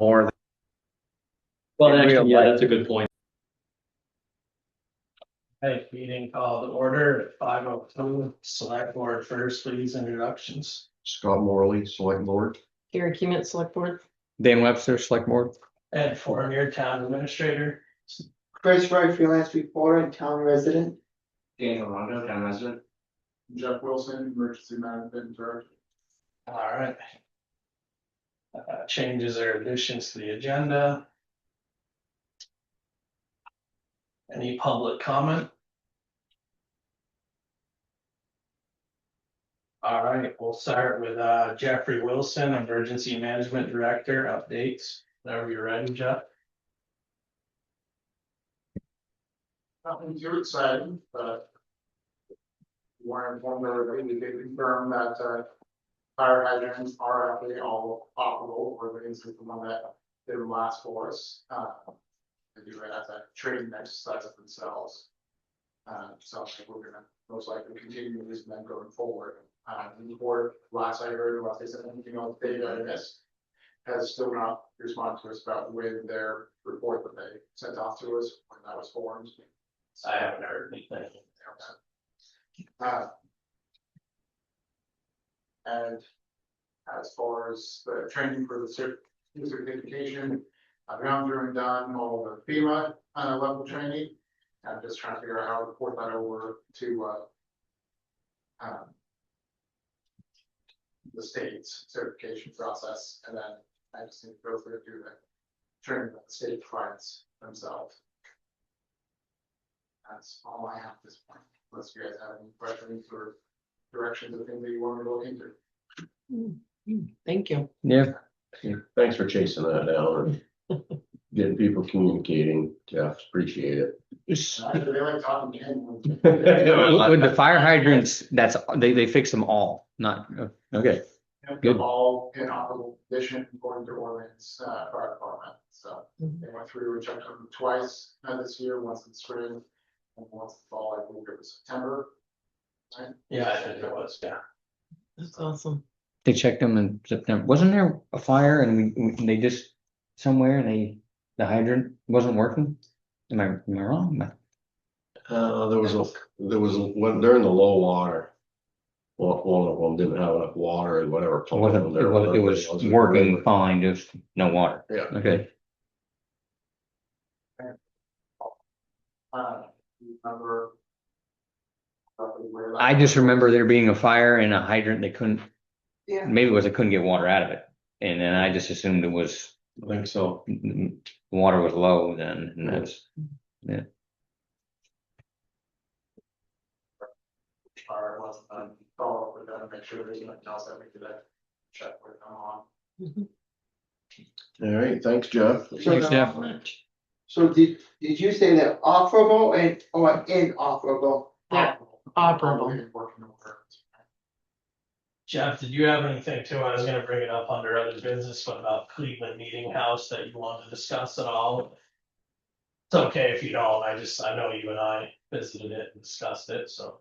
more Well, in real actually, yeah, life. that's a good point. Hey, meeting called to order at 5:02. Select board first, please, introductions. Scott Morley, Select Board. Gary Kimmett, Select Board. Dan Webster, Select Board. Ed Fournier, town administrator. Chris Wright, freelance reporter and town resident. Daniel Rondo, town resident. Jeff Wilson, Emergency Management Director. All right. Changes or additions to the agenda. Any public comment? All right, we'll start with Jeffrey Wilson, Emergency Management Director, updates. Whenever you're ready, Jeff. Nothing too exciting, but want to inform everybody, we did confirm that fire hydrants are actually all operable, or the instance the one that didn't last for us. They do it as a training exercise of themselves. So I think we're gonna most likely continue using them going forward. The board, last I heard, unless they said anything else, data has still not responded to us about when their report that they sent off to us, when that was formed. I haven't heard anything. And as far as the training for the certification, I've gone through and done all the FEMA level training. I'm just trying to figure out how to report that over to the state's certification process, and then I just need to go through and do the training that the state provides themselves. That's all I have at this point, unless you guys have any questions or directions or things that you want me to look into. Thank you. Yeah. Thanks for chasing that down and getting people communicating, Jeff, appreciate it. They like talking to him. With the fire hydrants, that's, they fix them all, not, okay. They're all in operable condition according to Orleans Fire Department, so they went through and checked them twice this year, once in spring and once in fall. I believe it was September. Right? Yeah, I think it was, yeah. That's awesome. They checked them in September. Wasn't there a fire and they just somewhere the hydrant wasn't working? Am I wrong? There was one during the low water. One of them didn't have enough water and whatever. It was working fine, just no water. Yeah. Okay. Remember roughly where that I just remember there being a fire and a hydrant, they couldn't, Yeah. maybe it was they couldn't get water out of it. And then I just assumed it was, I think so. the water was low then, and that's, yeah. fire wasn't done. Follow up with them, make sure there's nothing else that we could check with them on. All right, thanks, Jeff. Thanks, Jeff. So did you say they're operable or inoperable? They're operable. Working over. Jeff, did you have anything too? I was gonna bring it up under other business, but about Cleveland Meeting House that you wanted to discuss at all? It's okay if you don't, I know you and I visited it and discussed it, so.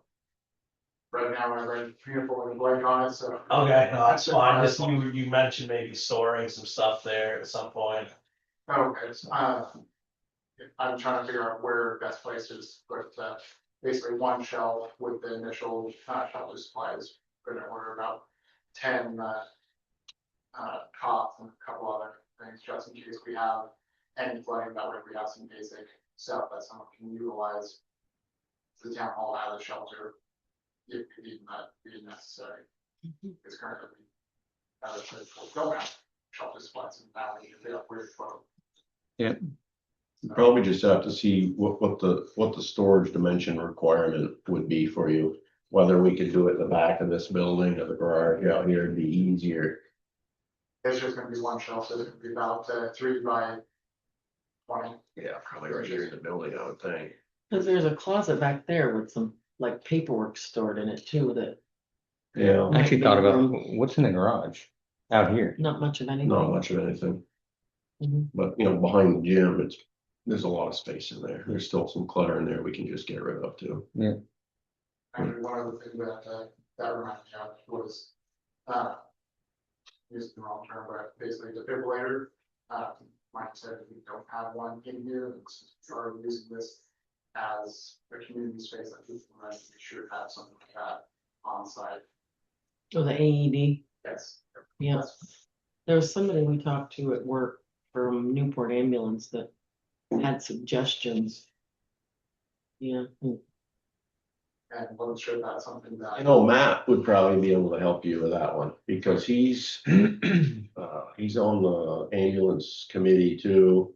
Right now, I'm ready to pull in blank on it, so. Okay, no, that's fine, just you mentioned maybe storing some stuff there at some point. Okay, so, I'm trying to figure out where best places, but basically one shelf with the initial shelter supplies. We're gonna order about 10 cots and a couple other things, just in case we have any flooding. That way we have some basic stuff that someone can utilize. The town hall has a shelter, if even that be necessary. It's currently don't have shelter supplies in the valley, if they have weird flow. Yeah. You probably just have to see what the storage dimension requirement would be for you. Whether we could do it in the back of this building or the garage out here would be easier. It's just gonna be one shelf, so it's gonna be about 3 by 20. Yeah, probably right here in the building, I would think. Cause there's a closet back there with some like paperwork stored in it too, that Yeah, I actually thought about what's in the garage out here. not much of anything. not much of anything. Mhm. But behind the gym, there's a lot of space in there. There's still some clutter in there we can just get rid of too. Actually, one of the things that reminded me of was, using the wrong term, but basically defibrillator. Mike said we don't have one in here, it's are using this as a community space, I think we should have something like that on site. Oh, the AED, Yes. yeah. There was somebody we talked to at work from Newport Ambulance that had suggestions. Yeah, And wasn't sure if that's something that. I know Matt would probably be able to help you with that one, because he's on the ambulance committee too.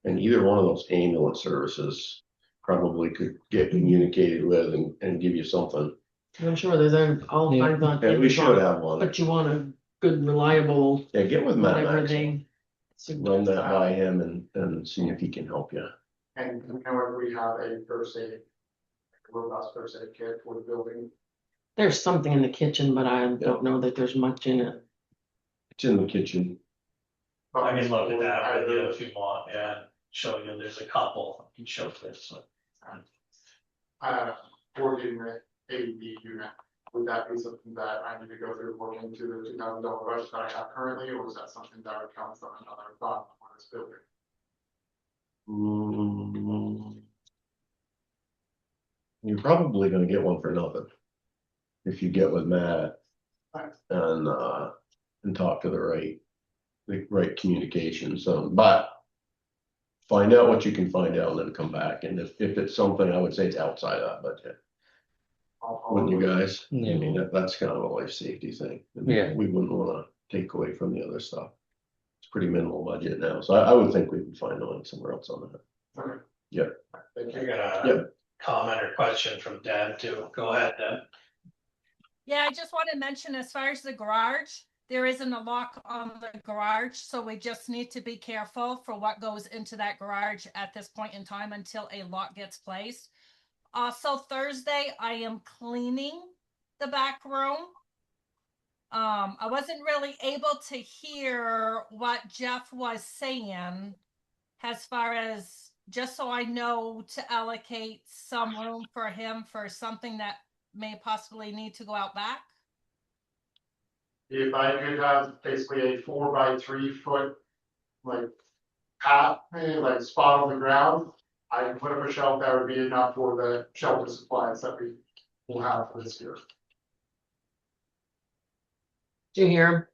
And either one of those ambulance services probably could get communicated with and give you something. I'm sure there's all Yeah. kinds of. Yeah, we should have one. But you want a good, reliable, Yeah, get with Matt whatever Maxwell, they. run that by him and see if he can help you. And however, we have a first aid, a robust first aid kit for the building. There's something in the kitchen, but I don't know that there's much in it. It's in the kitchen. I can look at that with you if you want, yeah, show you, there's a couple, you can show this, so. Working with AED unit, would that be something that I need to go through working to the $2,000 budget that I have currently, or is that something that would come from another fund for this building? You're probably gonna get one for nothing. If you get with Matt and talk to the right communication, so, but. Find out what you can find out and then come back, and if it's something, I would say it's outside of that budget, wouldn't you guys? I Yeah. mean, that's kind of a life safety thing. Yeah. We wouldn't wanna take away from the other stuff. It's pretty minimal budget now, so I would think we could find money somewhere else on that. Okay. Yeah. Thank You're you. gonna Yep. comment or question from Deb too, go ahead, Deb. Yeah, I just want to mention as far as the garage, there isn't a lock on the garage, so we just need to be careful for what goes into that garage at this point in time until a lock gets placed. Also Thursday, I am cleaning the back room. I wasn't really able to hear what Jeff was saying as far as just so I know to allocate some room for him for something that may possibly need to go out back. If I could have basically a 4 by 3 foot, like, path, like spot on the ground, I can put up a shelf that would be enough for the shelter supplies that we will have for this year. Do you hear him?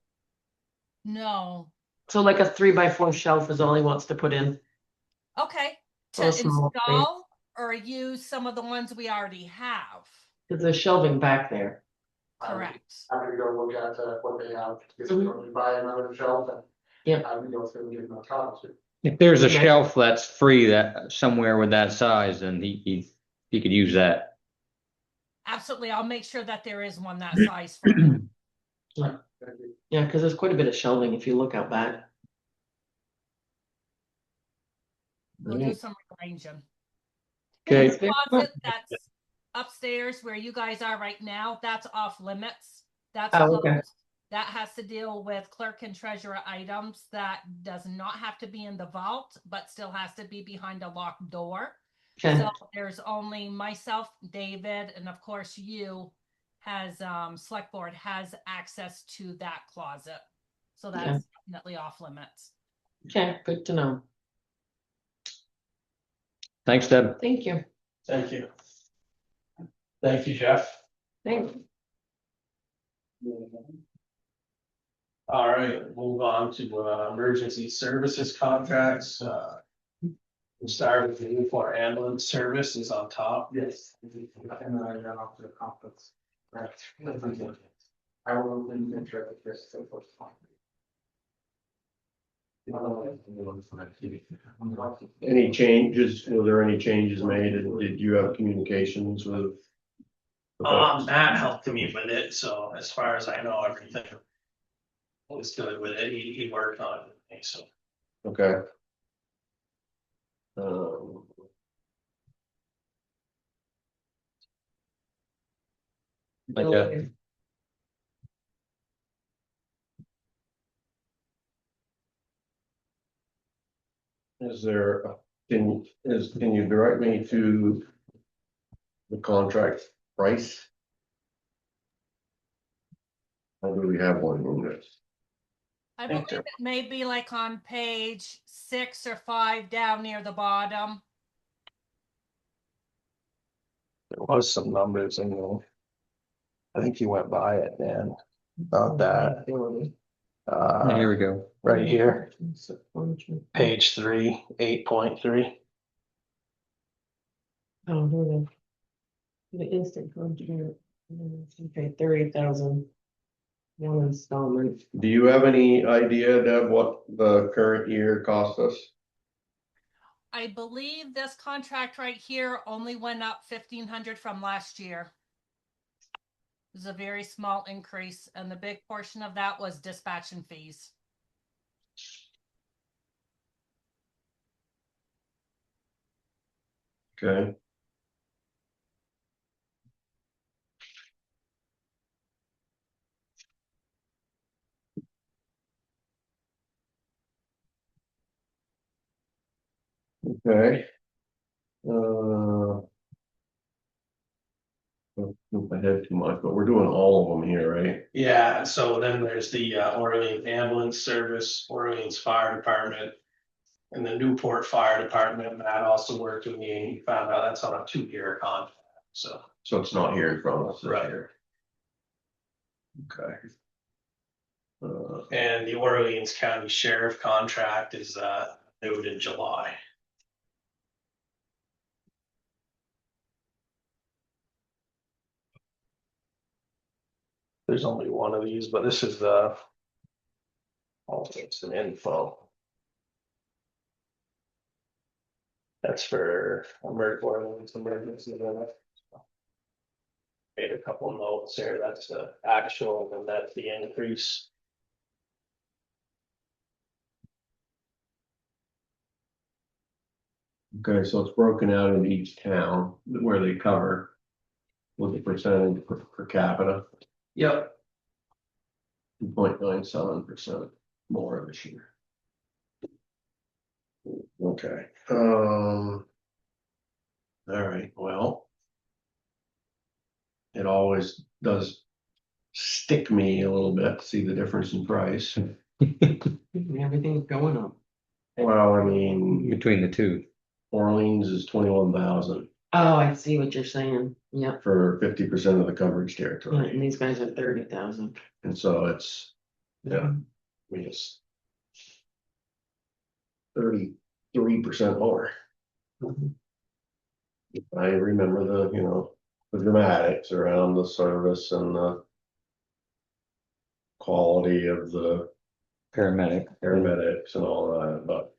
No. So like a 3x4 shelf is all he wants to put in. Okay. To Oh, small thing. install or use some of the ones we already have. Cause there's shelving back there. Correct. I'm gonna go look at what they have, because Mhm. we're gonna buy another shelf and. Yep. I'm gonna go through and give them a copy. If there's a Okay. shelf that's free that somewhere with that size, then he could use that. Absolutely. I'll make sure that there is one that size for him. Thank you. Yeah, cause there's quite a bit of shelving if you look out back. We'll do some rearranging. Okay. The closet that's upstairs where you guys are right now, that's off limits. That's Oh, okay. closed. That has to deal with clerk and treasurer items that does not have to be in the vault, but still has to be behind a locked door. Okay, So there's only myself, David, and of course you has select board has access to that closet. So that's Yeah. definitely off limits. okay, good to know. Thanks, Deb. Thank you. Thank you. Thank you, Jeff. Thanks. All right, move on to emergency services contracts. We'll start with the Newport ambulance service is on top. Yes. And then I ran off to the conference. Right. I will ensure that this is first time. Any changes, were there any changes made, and did you have communications with? Matt helped me with it, so as far as I know, everything was good with it. He worked on it with me, so. Okay. Like, Is there, can you direct me to the contract price? Or do we have one in this? I think believe it may be like on page 6 or 5 down near the bottom. there was some numbers in there. I think you went by it, Dan, about that. Here we go. Right here, page 3, 8.3. Oh, here it is. The instant contributor, okay, 30,000. One installment. Do you have any idea, Deb, what the current year cost us? I believe this contract right here only went up 1,500 from last year. It was a very small increase, and the big portion of that was dispatch and fees. Okay. Okay. Don't move ahead too much, but we're doing all of them here, right? Yeah, so then there's the Orleans Ambulance Service, Orleans Fire Department, and the Newport Fire Department. Matt also worked with me, and he found out that's on a 2-year contract, so. So it's not here in front of us this Right. year. Okay. And the Orleans County Sheriff contract is owed in July. There's only one of these, but this is the. Oh, it's an info. That's for emergency. Made a couple notes here. That's the actual, and that's the increase. Okay, so it's broken out in each town where they cover with the percentage per capita, Yep. 2.97% more this year. Okay, all right, well. It always does stick me a little bit to see the difference in price. Everything's going up. Well, I mean, Between the two. Orleans is 21,000 Oh, I see what you're saying. Yep. for 50% of the coverage Yeah, territory. and these guys are 30,000. And so it's, yeah, I mean, it's 33% more. I remember the dramatics around the service and the quality of the paramedics and all that, but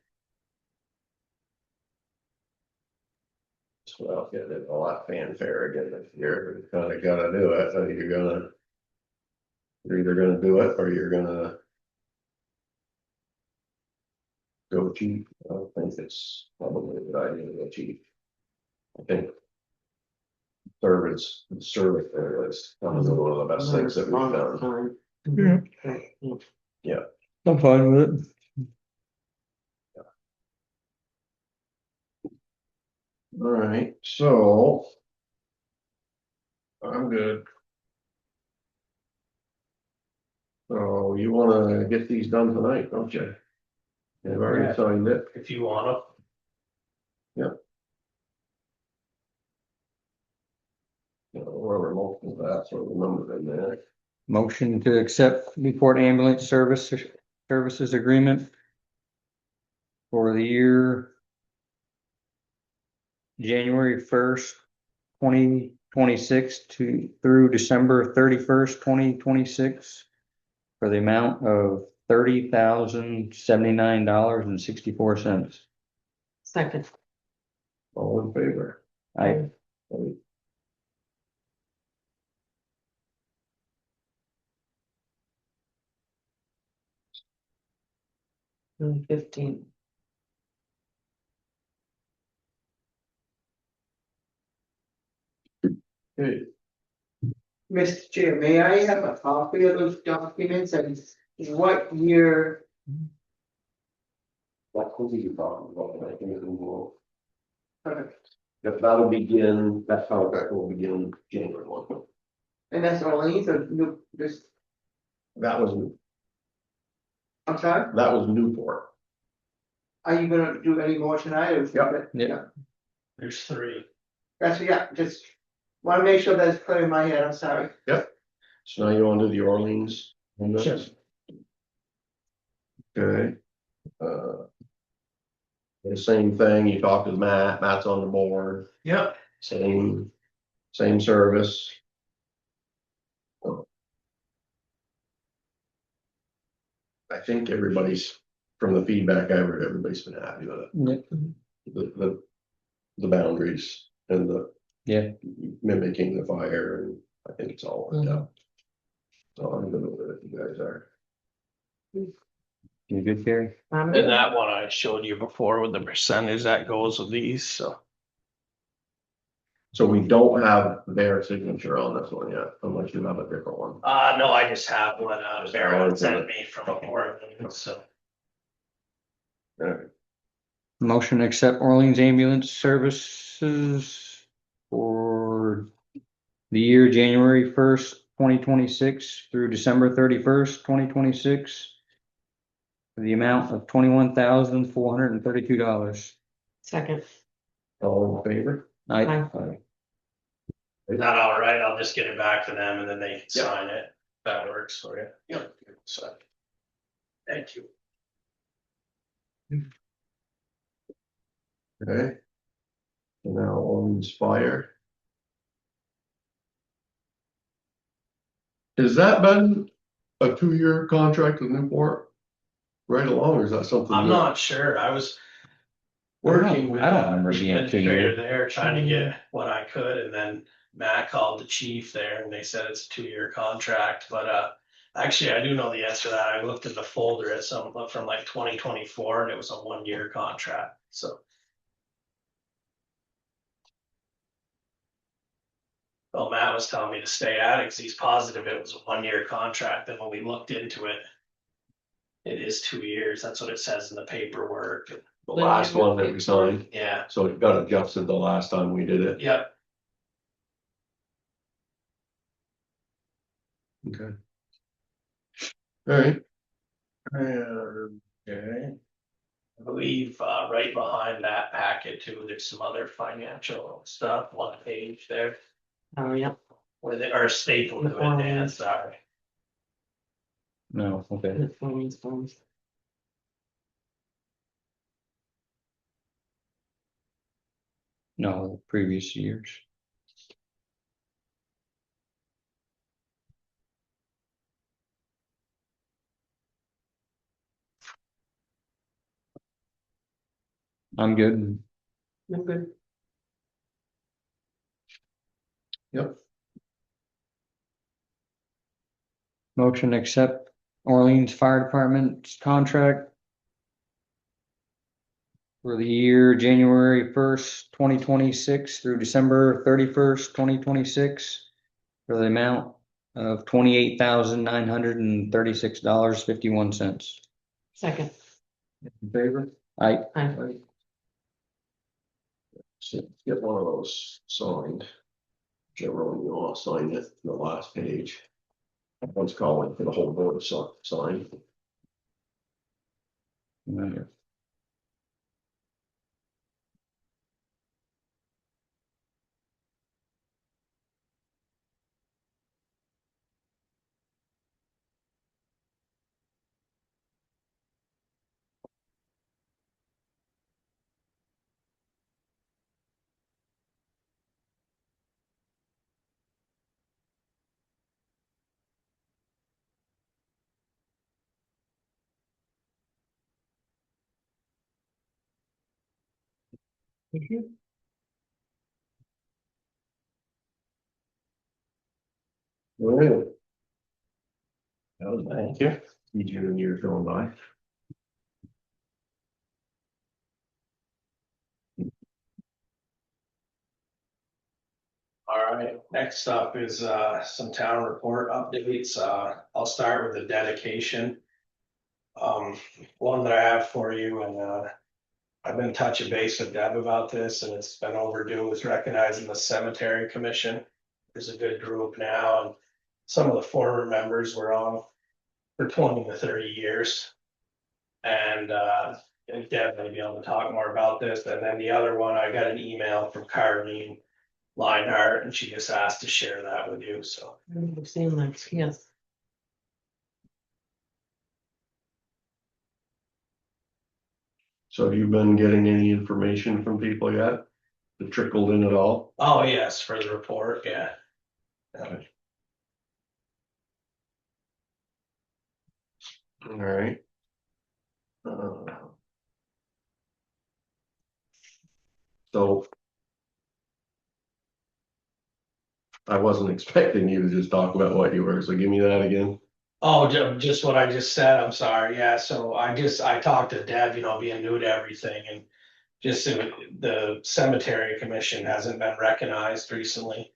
without getting all that fanfare again this year, you kind of gotta do it, so you're either gonna do it or you're gonna go cheap. I don't think it's probably a good idea to go cheap. I think service there is one of the best things that we've done. Yeah. I'm fine with it. All right, so I'm good. So you wanna get these done tonight, don't you? They've already Yeah. signed it. If you wanna. Whoever multiple that, sort of number in there. Motion to accept Newport Ambulance Services Agreement for the year January 1st, 2026 through December 31st, 2026 for the amount of $30,079.64. Second. All in favor? I 15. Okay, Mr. Chair, may I have a copy of those documents and what year? what will be your problem about making it move? That'll begin, that contract will begin January 1. And that's Orleans or New, this, That was I'm sorry, That was Newport. are you gonna do any more tonight? Or- Yep. Yeah. There's three. That's, yeah, just wanna make sure that's clear in my head, I'm sorry. So now you want to do the Orleans? Sure. Okay. The same thing, you talked with Matt, Matt's on the board, Yep. same service. I think everybody's, from the feedback I heard, everybody's been happy with it. Yeah. The boundaries and the. Yeah. Mimicking the fire, and I think it's all worked out. So I'm good with it, if you guys are. You good, Gary? And that one I showed you before with the percentage that goes with these, so. So we don't have their signature on this one yet, unless you have a different one. No, I just have one, Barrett sent me from a board, so. Alright, Motion to accept Orleans Ambulance Services for the year January 1st, 2026 through December 31st, 2026. For the amount of $21,432. Second, all in favor? I, Aye. Is that all right? I'll just get it back to them and then they can Yeah. sign it. That works for you. Yeah. So, Thank you. okay. So now Orleans Fire. Has that been a 2-year contract with Newport? Right along, or is that something? I'm new? not sure. I was working with I don't remember it being a 2 year. administrator there, trying to get what I could, and then Matt called the chief there and they said it's a 2-year contract, but actually, I do know the answer to that. I looked in the folder at some from like 2024 and it was a 1-year contract, so. Well, Matt was telling me to stay at it because he's positive it was a 1-year contract, and when we looked into it, it is 2 years. That's what it says in the paperwork. The last one that we signed, Yeah, so it got adjusted the last time we did it. yep. Okay. Alright. Okay. I believe right behind that packet too, there's some other financial stuff, one page there, oh, yep, where they are stapled to it, Dan, sorry. No, okay. the forms. No, previous years. I'm good. I'm good. Yep. Motion to accept Orleans Fire Department's contract for the year January 1st, 2026 through December 31st, 2026 for the amount of $28,936.51. Second, In favor? I, I, So get one of those signed. Whichever one you want, sign it, the last page. One's calling for the whole board to sign. Alright. Thank you. Easier than years going by. All right, next up is some town report updates. I'll start with the dedication. One that I have for you, and I've been touching base with Deb about this, and it's been overdue, is recognizing the cemetery commission. There's a good group now, and some of the former members were on for 20 to 30 years. And Deb may be able to talk more about this. And then the other one, I got an email from Carleen Leinhardt, and she just asked to share that with you, so. I've seen that, yes. So have you been getting any information from people yet? That trickled in at all? Oh, yes, for the report, yeah. All right. So I wasn't expecting you to just talk about what you were, so give me that again. Oh, just what I just said, I'm sorry, yeah, so I talked to Deb, being new to everything, and just the cemetery commission hasn't been recognized recently.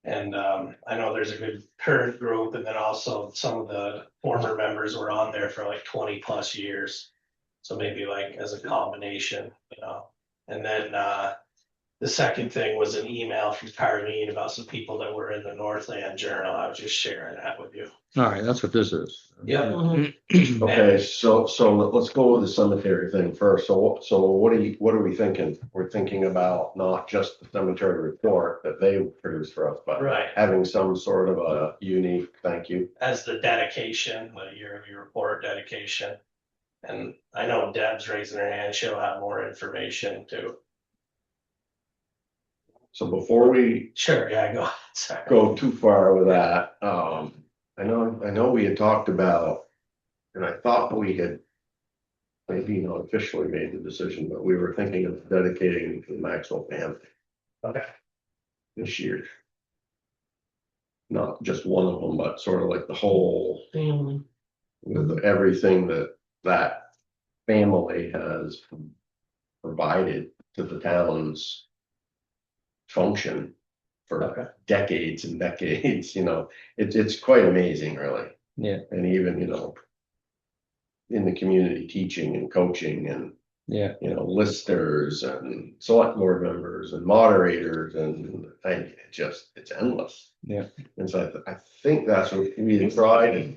And I know there's a good current group, and then also some of the former members were on there for like 20+ years. So maybe like as a combination, and then the second thing was an email from Carleen about some people that were in the Northland Journal. I was just sharing that with you. All right, that's what this is. Yep. Mhm. Okay, so let's go with the cemetery thing first. So what are we thinking? We're thinking about not just the cemetery report that they produce for us, but Right, having some sort of a unique thank you. as the dedication, the yearly report dedication. And I know Deb's raising her hand, she'll have more information too. So before we Sure, yeah, go ahead, sorry. go too far with that, I know we had talked about, and I thought we had maybe not officially made the decision, but we were thinking of dedicating to the Maxwell family. Okay. This year. Not just one of them, but sort of like the whole, Family. with everything that family has provided to the town's function for Okay. decades and decades, it's quite amazing, really. Yeah. And even, in the community teaching and coaching and, Yeah. listers and select board members and moderators and it's endless. Yeah. And so I think that's what we tried.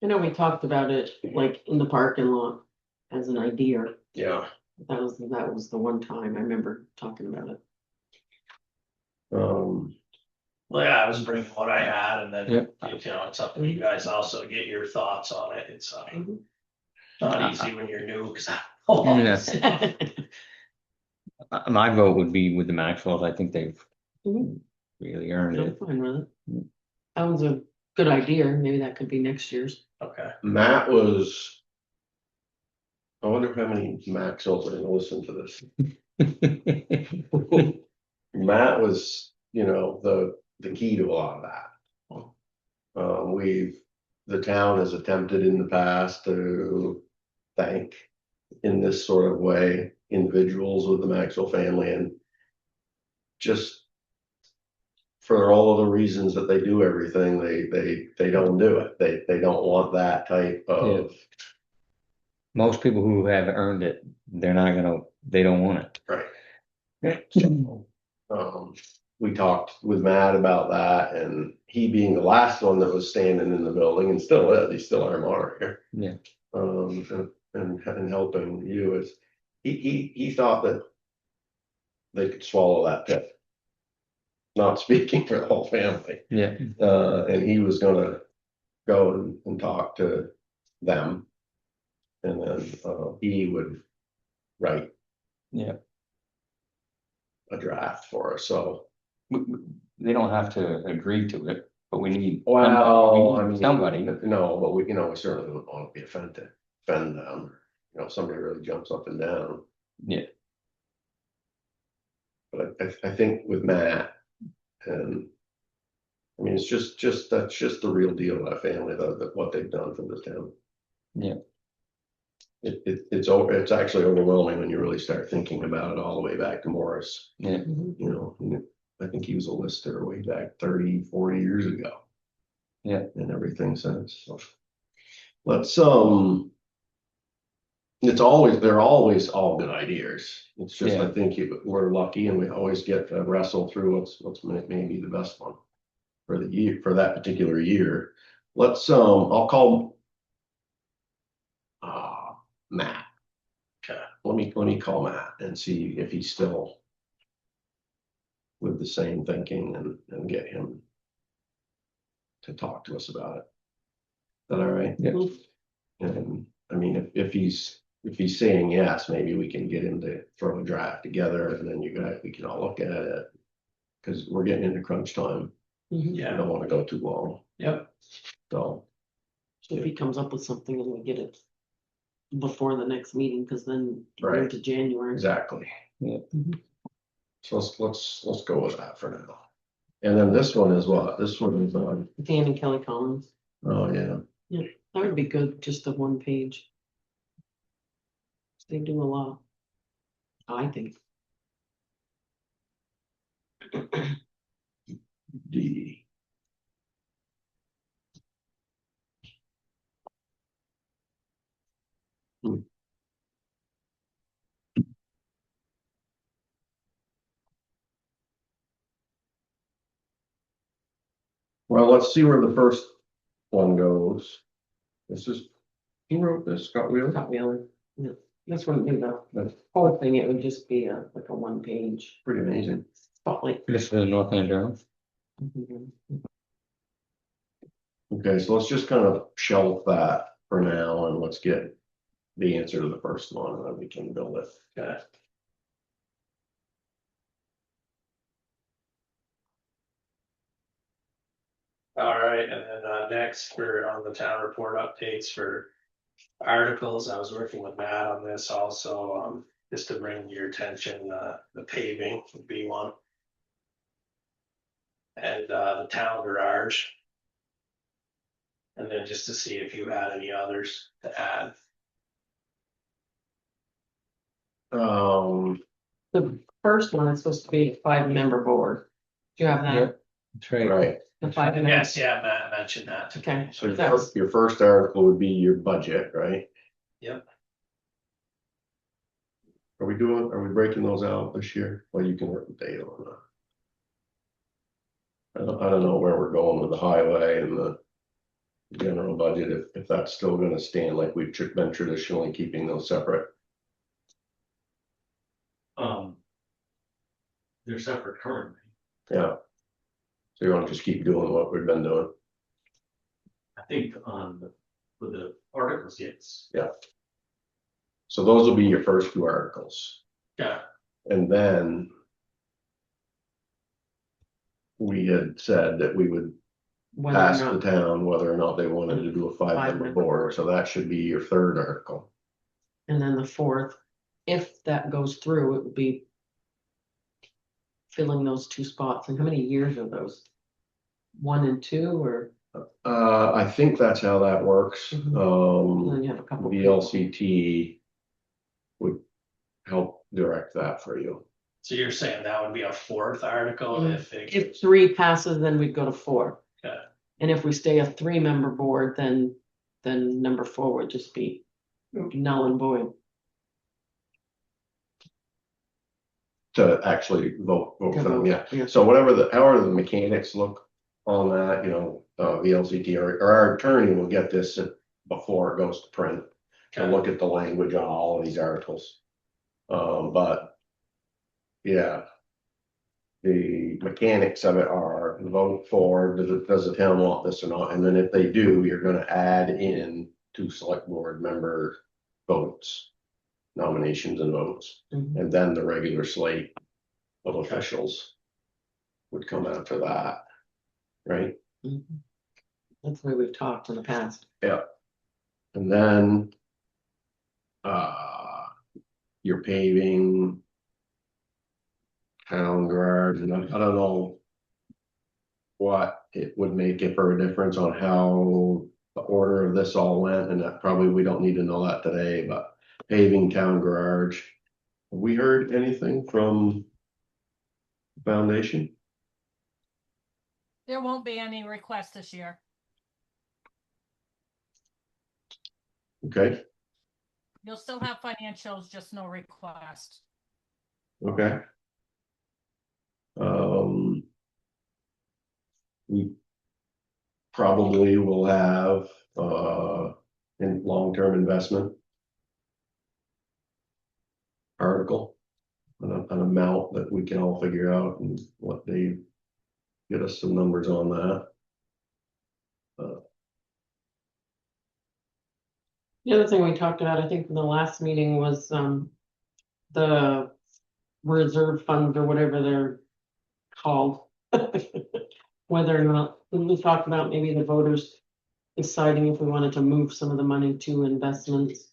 I know we talked about it like in the parking lot as an idea. Yeah. That was the one time I remember talking about it. Well, yeah, I was bringing what I had, and then, Yep. it's up to you guys also to get your thoughts on it. It's not easy when you're new, because Yeah. My vote would be with the Maxwells. I think they've Mhm. really earned I'm it. fine with it. That was a good idea. Maybe that could be next year's. Okay. Matt was, I wonder how many Maxwells are gonna listen to this. Matt was, the key to a lot of that. The town has attempted in the past to thank in this sort of way individuals with the Maxwell family, and just for all of the reasons that they do everything, they don't do it. They don't want that type of. Most people who have earned it, they don't want it. Right. So, we talked with Matt about that, and he being the last one that was standing in the building and still is, he's still our moderator. Yeah. And helping you is, he thought that they could swallow that pit. Not speaking for the whole family. Yeah. And he was gonna go and talk to them. And then, he would write. Yeah. A draft for us, so. They don't have to agree to it, but we need. Somebody. Somebody. No, but we certainly don't want to be offend them. Somebody really jumps up and down. Yeah. But I think with Matt, and it's just that's just the real deal of that family, that what they've done for this town. Yeah. It's actually overwhelming when you really start thinking about it all the way back to Morris. Yeah. I think he was a lister way back 30-40 years ago. Yeah. And everything since. So let's they're always all good ideas. It's just, Yeah. I think we're lucky, and we always get to wrestle through what's maybe the best one for the year, for that particular year. Let's I'll call Matt. Okay. Let me call Matt and see if he's still with the same thinking and get him to talk to us about it. Is that all right? Yeah. And I mean, if he's saying yes, maybe we can get him to throw a draft together and then we can all look at it. Cause we're getting into crunch time. Mhm. I Yeah, don't wanna go too long, yep, so. So if he comes up with something and we get it before the next meeting, because then we're Right. into January. Exactly. Yeah. Mhm. So let's go with that for now. And then this one is what? This one is Dan and Kelly Collins, oh, yeah. that would be good, just the one page. They do a lot, I think. D. Well, let's see where the first one goes. This is, who wrote this? Scott Wheeler? Not really, yeah, this wouldn't be the whole thing, it would just be like a one page Pretty amazing. spotlight. This is the Northland Journal. Mhm. Okay, so let's just kind of shelve that for now and let's get the answer to the first one and then we can build it. okay. All right, and then next we're on the town report updates for articles. I was working with Matt on this also, just to bring to your attention, the paving would be one. And the town garage. And then just to see if you had any others to add. The first one is supposed to be a 5-member board. Do you have Yeah. that? That's right. Right, The 5 members? Yes, yeah, Matt mentioned that. Okay. so That's- your first article would be your budget, right? Yep. Are we breaking those out this year? Well, you can work with Dale on that. I don't know where we're going with the highway and the general budget, if that's still gonna stand like we've been traditionally keeping those separate. They're separate currently. Yeah. So you wanna just keep doing what we've been doing? I think with the articles, yes. So those will be your first two articles. Yeah. And then we had said that we would Whether or ask the not, town whether or not they wanted to do a 5-member Five-member board, so that should be your third article. and then the fourth, if that goes through, it would be filling those 2 spots. And how many years are those? 1 and 2, or I think that's how that works. and then you have a couple? VLCT would help direct that for you. So you're saying that would be a fourth article Mhm. if it. If 3 passes, then we'd go to 4. Okay. And if we stay a 3-member board, then number 4 would just be null and void. To actually vote To for them, vote, yeah. yeah. So however the mechanics look on that, VLCT or our attorney will get this before it goes to print. To Okay. look at the language on all of these articles. But yeah. The mechanics of it are vote for, does the town want this or not? And then if they do, you're gonna add in 2 select board member votes. Nominations and votes, Mhm. and then the regular slate of officials. Would come after that, right? Mhm. That's the way we've talked in the past. Yeah. And then. Your paving. Town garage, and I don't know. What it would make it for a difference on how the order of this all went, and that probably we don't need to know that today, but paving town garage. Have we heard anything from Foundation? There won't be any requests this year. Okay, You'll still have financials, just no request. okay. We probably will have in long-term investment article. An amount that we can all figure out and what they get us some numbers on that. The other thing we talked about, I think in the last meeting was, the reserve fund or whatever they're called. Whether or not, we talked about maybe the voters deciding if we wanted to move some of the money to investments.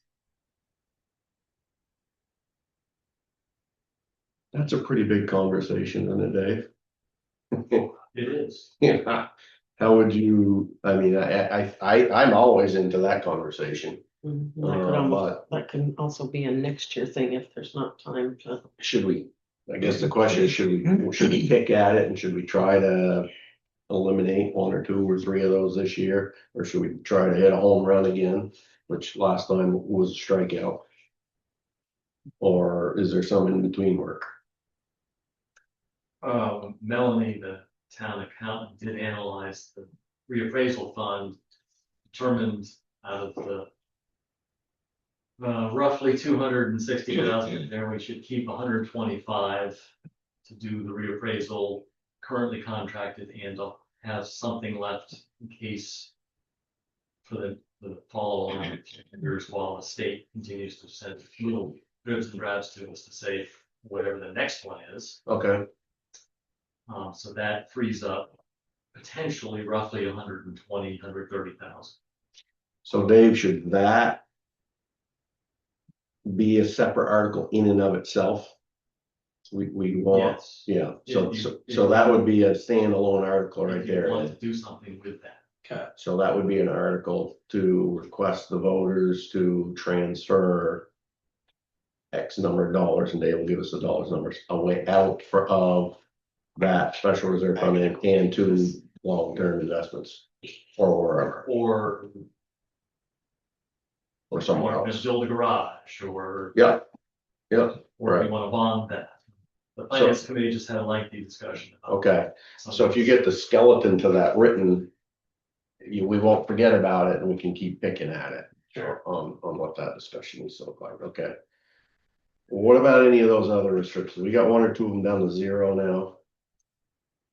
That's a pretty big conversation, isn't it, Dave? It is. Yeah. How would you, I mean, I'm always into that conversation. That could But that can also be a next year thing if there's not time to. should we, I guess the question is, should we pick at it and should we try to eliminate one or two or three of those this year? Or should we try to hit a home run again, which last time was a strikeout? Or is there some in between work? Melanie, the town accountant, did analyze the reappraisal fund, determined out of the roughly 260,000 there, we should keep 125 to do the reappraisal, currently contracted, and have something left in case for the follow-on years while the state continues to send little dribs and drabs to us to say whatever the next one is. Okay, So that frees up potentially roughly 120, 130,000. so Dave, should that be a separate article in and of itself? We want, Yes. yeah, If so that would be a standalone article right If you there. want to do something with that. So that would be an article to request the voters to transfer X number of dollars, and they will give us the dollars numbers away out of that special reserve fund and to long-term investments or wherever, or somewhere Or else. build a garage or. Yeah, yeah, Or if right. you want to bond that. The finance committee just had a lengthy discussion about. Okay, so if you get the skeleton to that written, we won't forget about it and we can keep picking at it. Sure. On what that discussion needs to look like, okay. What about any of those other restrictions? We got one or two of them down to zero now.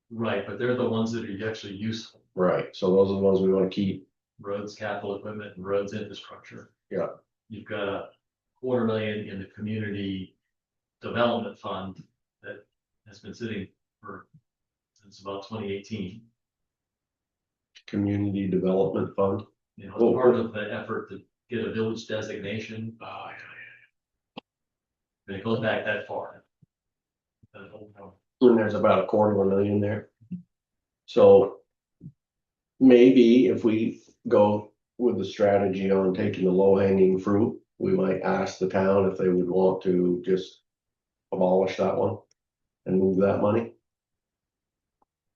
Right, but they're the ones that are actually useful. Right, so those are the ones we want to keep. Roads, capital equipment, and roads infrastructure. Yeah. You've got $250,000 in the community development fund that has been sitting since about 2018. Community Development Fund. You know, as part of the effort to get a village designation. And it goes back that far. And there's about $250,000 there. So maybe if we go with the strategy on taking the low hanging fruit, we might ask the town if they would want to just abolish that one and move that money.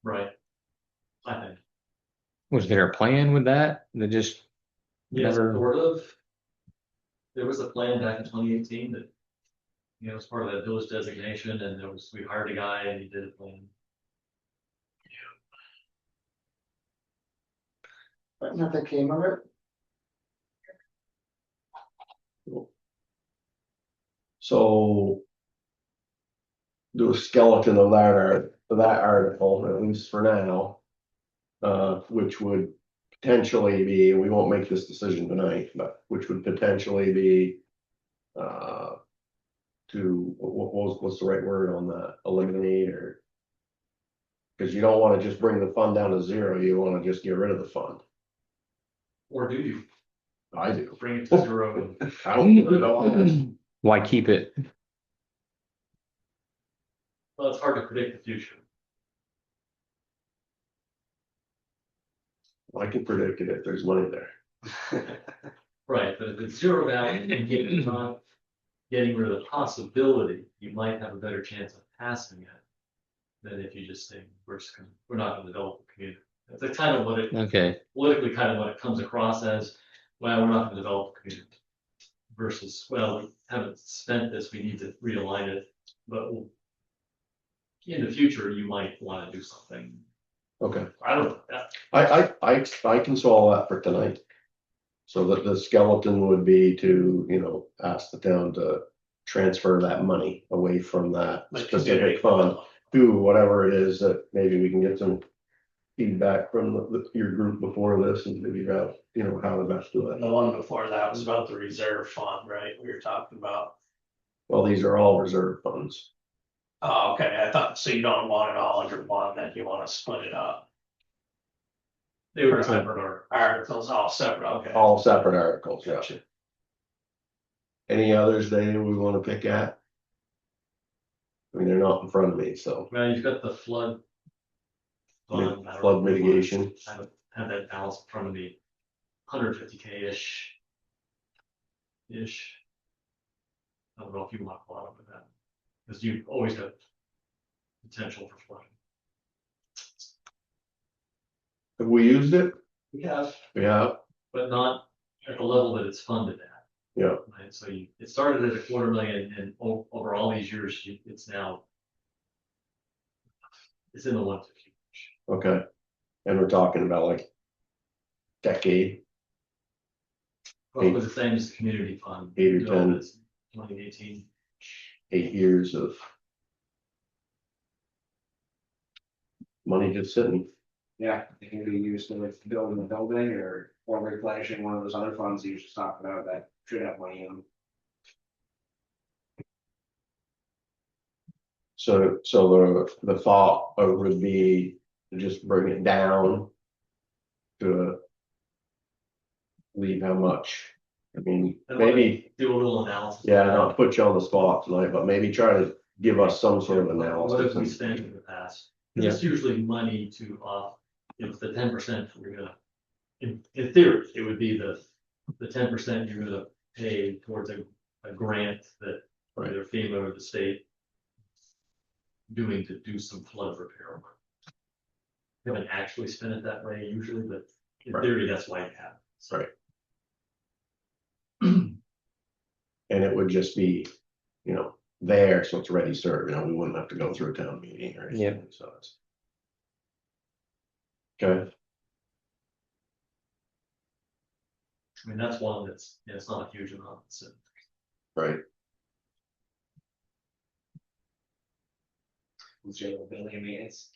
Right. I think. Was there a plan with that? That just Yes, never, sort of. There was a plan back in 2018 that, you know, was part of that village designation, and we hired a guy and he did a plan. But nothing came of it. So do a skeleton of that article, at least for now. Which would potentially be, we won't make this decision tonight, but which would potentially be. What's the right word on that, eliminate or? Cause you don't wanna just bring the fund down to zero, you wanna just get rid of the fund. Or do you I do. bring it to zero? I don't know. why keep it? Well, it's hard to predict the future. I can predict it if there's money there. Right, but if it's zero value and you're not getting rid of the possibility, you might have a better chance of passing it than if you just say, we're not gonna develop a community. That's kind of what it, Okay, politically kind of what it comes across as, well, we're not gonna develop a community. Versus, well, we haven't spent this, we need to realign it, but in the future, you might wanna do something. Okay, I don't know. I can solve that for tonight. So that the skeleton would be to, ask the town to transfer that money away from that Like specific fund to whatever it is that maybe we can get some feedback from your group before this and figure out, you know, how to best do it. The one before that was about the reserve fund, right? We were talking about. Well, these are all reserve funds. Oh, okay, I thought, so you don't want it all under one, then you wanna split it up. They were separate or. Articles all separate, okay. All separate articles, yeah. Gotcha. Any others, Dave, we wanna pick at? I mean, they're not in front of me, so. Well, you've got the flood. fund, I don't Flood know, mitigation. I haven't had that balance in front of me, 150K-ish. I don't know if you want to follow up with that, because you always have potential for flooding. Have we used it? We have. We have, But not at the level that it's funded at. yeah, Right, so it started at $250,000 and over all these years, it's now. It's in the 150. okay. And we're talking about like decade, Roughly the same as the community fund. 8 or 10. 2018. 8 years of money just sitting. Yeah, it can be used to like building a building or replenishing one of those other funds you just talked about that should have money in them. So the thought would be to just bring it down to leave how much? I mean, And let maybe, Do a little analysis. yeah, not to put you on the spot tonight, but maybe try to give us some sort of What have we analysis. spent in the past? It's usually money to, if the 10% we're gonna, in theory, it would be the 10% you're gonna pay towards a grant that Right. either FEMA or the state doing to do some flood repair work. We haven't actually spent it that way usually, but in Right. theory, that's why it happens. Right. And it would just be, you know, there, so it's ready served, you know, we wouldn't have to go through a town meeting or anything, so it's. Okay, I mean, that's one that's, it's not a huge amount, so. right, Jail building maintenance.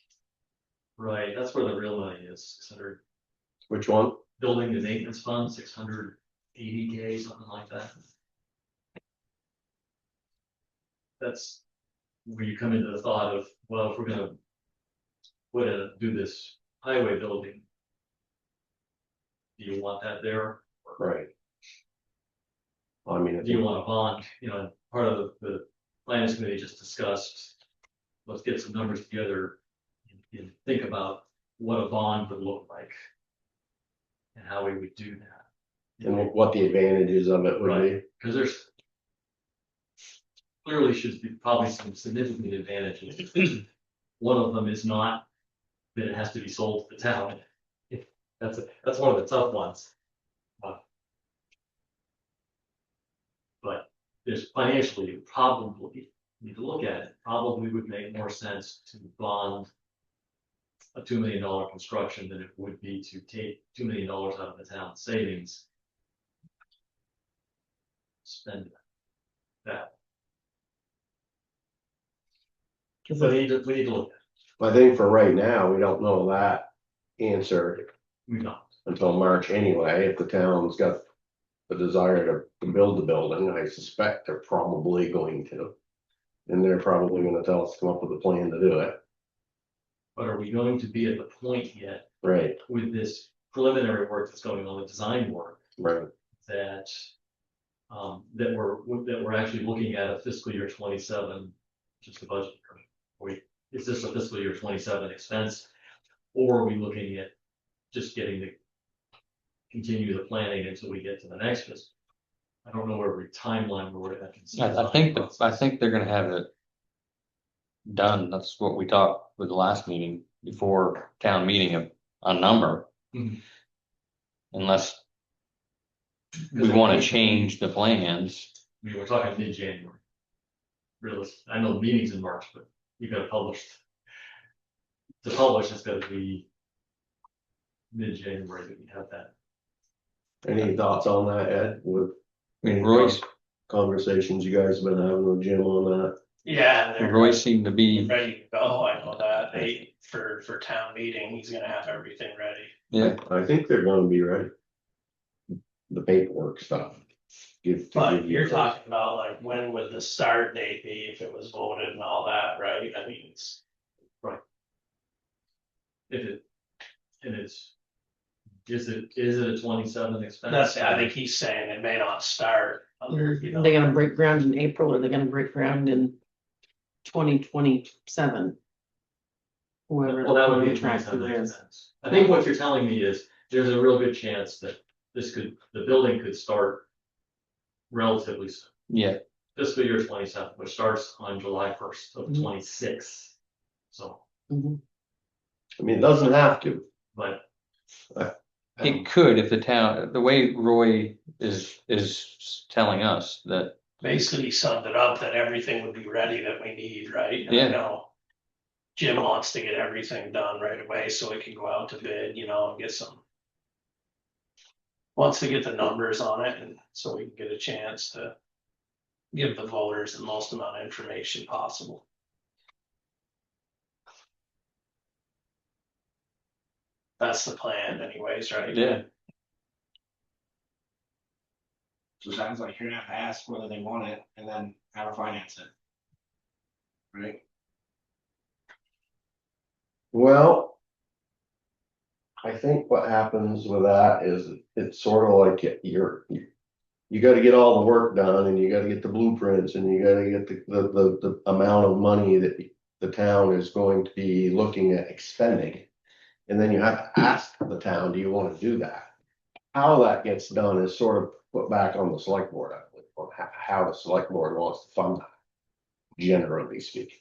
Right, that's where the real money is, 600, which one? building the maintenance fund, 680K, something like that. That's where you come into the thought of, well, if we're gonna do this highway building, do you want that there? Right. I mean, Do you want a bond? You know, part of the finance committee just discussed, let's get some numbers together and think about what a bond would look like and how we would do that. and what the advantages of it would be. Because there's clearly should be probably some significant advantages. One of them is not that it has to be sold to the town. That's one of the tough ones. But there's financially, you probably need to look at it, probably would make more sense to bond a $2 million construction than it would be to take $2 million out of the town savings. Spend that. So we need to look at it. I think for right now, we don't know that answer We don't. until March anyway, if the town's got the desire to build the building, I suspect they're probably going to. And they're probably gonna tell us to come up with a plan to do it. But are we going to be at the point yet Right, with this preliminary work that's going on, the design work, right, that we're actually looking at a fiscal year 27, just the budget. Is this a fiscal year 27 expense? Or are we looking at just continue the planning until we get to the next fiscal? I don't know where every timeline we're at. I think they're gonna have it done. That's what we talked with the last meeting before town meeting, a number. Mhm. Unless we wanna change the plans. I mean, we're talking mid-January. I know the meeting's in March, but you gotta publish. To publish, it's gotta be mid-January that we have that. any thoughts on that, Ed? I mean, Roy's conversations you guys have been having with Jim on that? Yeah, they're Roy seemed to be, ready to go. I know that for town meeting, he's gonna have everything ready. yeah, I think they're gonna be ready. The paperwork stuff. But you're talking about like, when would the start date be if it was voted and all that, right? I mean, it's, If it, and it's, is it a 27 expense? that's, I think he's saying it may not start under, you know. Are they gonna break ground in April, or are they gonna break ground in 2027? Whoever Well, the that would be a contractor 27 is. expense. I think what you're telling me is, there's a real good chance that the building could start relatively soon. yeah, Fiscal year 27, which starts on July 1st of Mhm. 26. So, Mhm. I mean, it doesn't have to. but it could if the town, the way Roy is telling us that, Basically summed it up that everything would be ready that we need, right? And I Yeah. know Jim wants to get everything done right away so it can go out to bid, you know, and get some. Wants to get the numbers on it, and so we can get a chance to give the voters the most amount of information possible. That's the plan anyways, right? yeah, So it sounds like you're gonna have to ask whether they want it and then how to finance it. Right? Well, I think what happens with that is it's sort of like you gotta get all the work done and you gotta get the blueprints and you gotta get the amount of money that the town is going to be looking at expending. And then you have to ask the town, do you wanna do that? How that gets done is sort of put back on the select board, I believe, on how the select board wants to fund that, generally speaking.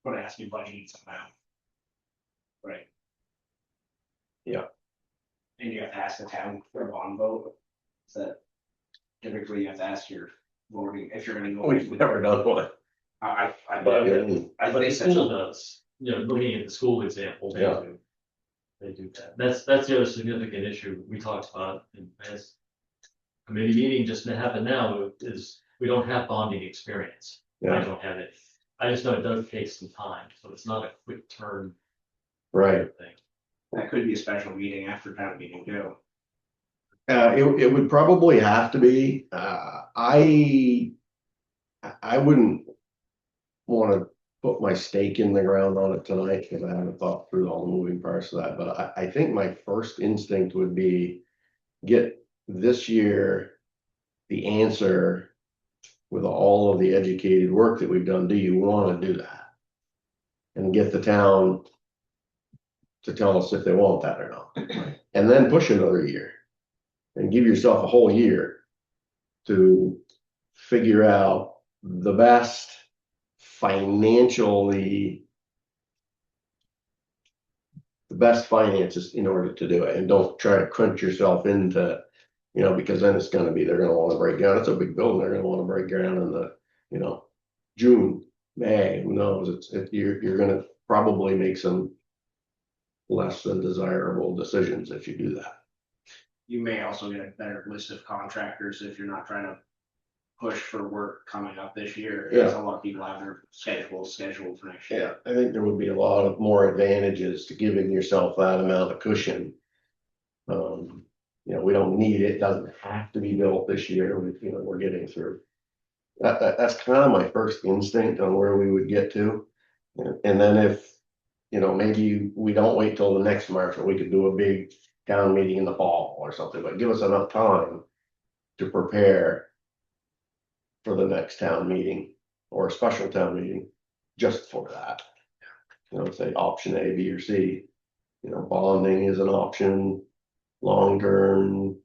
But it has to be budgeted somehow. Right? Yeah. And you have to ask the town for a bond vote. Is that typically you have to ask your voting if you're gonna go. We've never done one. I But but the school does, you know, looking at the school example, they Yeah. do. They do that. That's the other significant issue we talked about in this committee meeting just happened now, is we don't have bonding experience. I Yeah, don't have it. I just know it does take some time, so it's not a quick turn right. thing. That could be a special meeting after town meeting too. It would probably have to be, I wouldn't wanna put my stake in the ground on it tonight, because I haven't thought through all the moving parts of that, but I think my first instinct would be get this year the answer with all of the educated work that we've done, do you wanna do that? And get the town to tell us if they want that or not, and then push another year. And give yourself a whole year to figure out the best financially, the best finances in order to do it, and don't try to crunch yourself into, you know, because then it's gonna be, they're gonna wanna break down, it's a big building, they're gonna wanna break ground in the, you know, June, May, who knows, you're gonna probably make some less than desirable decisions if you do that. You may also get a better list of contractors if you're not trying to push for work coming up this year. Because a lot of people have their scheduled for next year. Yeah, I think there would be a lot of more advantages to giving yourself that amount of cushion. You know, we don't need it, doesn't have to be built this year, you know, we're getting through. That's kind of my first instinct on where we would get to. And then if, you know, maybe we don't wait till the next March, or we could do a big town meeting in the fall or something, but give us enough time to prepare for the next town meeting or a special town meeting just for that. You know, say option A, B, or C. You know, bonding is an option, long-term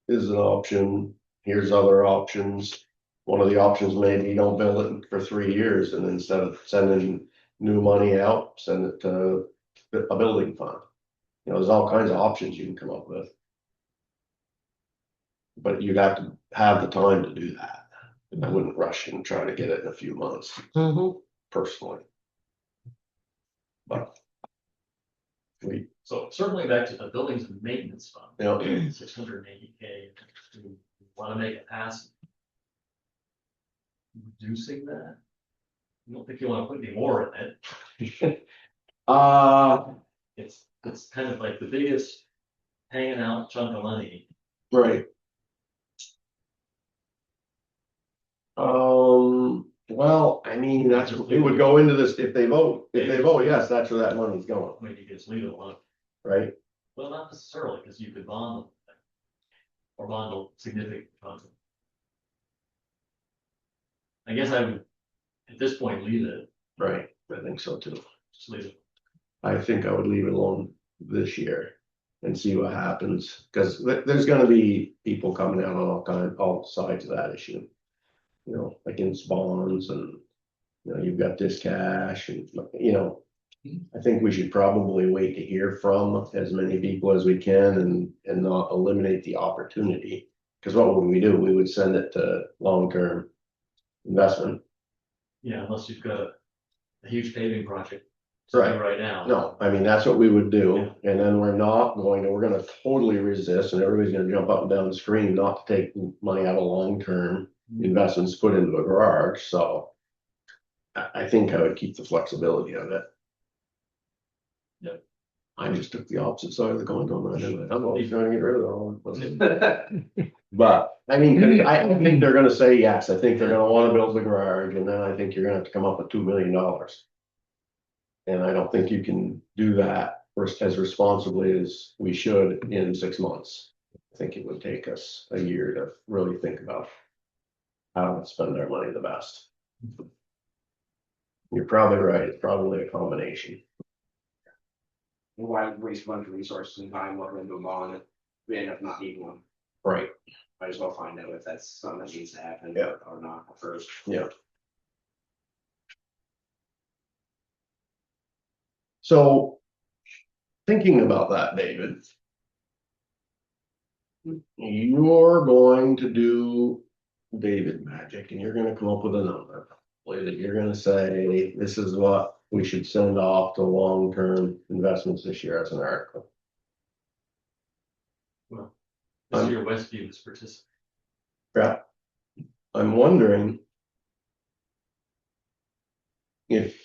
is an option, here's other options. One of the options may be don't build it for 3 years, and instead of sending new money out, send it to a building fund. You know, there's all kinds of options you can come up with. But you got to have the time to do that. I wouldn't rush and try to get it in a few months, Mhm. personally. But So circling back to the buildings and maintenance fund. Yeah. 680K, do you wanna make a pass? Reducing that? I don't think you wanna put any more in it. It's kind of like the biggest hanging out chunk of money. right. Well, I mean, that's, it would go into this, if they vote, yes, that's where that money's going, I mean, you can just leave it alone. right? Well, not necessarily, because you could bond them. Or bond a significant fund. I guess I would, at this point, leave it, Right, I think so too. just leave it. I think I would leave it alone this year and see what happens, because there's gonna be people coming out on all sides of that issue. You know, against bonds and, you know, you've got this cash and, you know, I think we should probably wait to hear from as many people as we can and not eliminate the opportunity. Because what would we do? We would send it to long-term investment. Yeah, unless you've got a huge paving project. to do Right. Right now. No, I mean, that's what we would do, and then we're gonna totally resist, and everybody's gonna jump up and down the screen not to take money out of long-term investments, put into a garage, so. I think I would keep the flexibility of it. Yep. I just took the opposite side of the coin on that, I'm always trying to get rid of all of it. But, I mean, I think they're gonna say yes, I think they're gonna wanna build the garage, and then I think you're gonna have to come up with $2 million. And I don't think you can do that as responsibly as we should in 6 months. I think it would take us a year to really think about how to spend our money the best. You're probably right, it's probably a combination. Why waste a bunch of resources and time looking into a bond if we end up not needing one? Right. Might as well find out if that's something that needs to happen Yeah. or not first. Yeah. So, thinking about that, David. You're going to do David magic and you're gonna come up with a number. That you're gonna say, this is what we should send off to long-term investments this year as an article. Well, this year Westview is participating. Yeah. I'm wondering if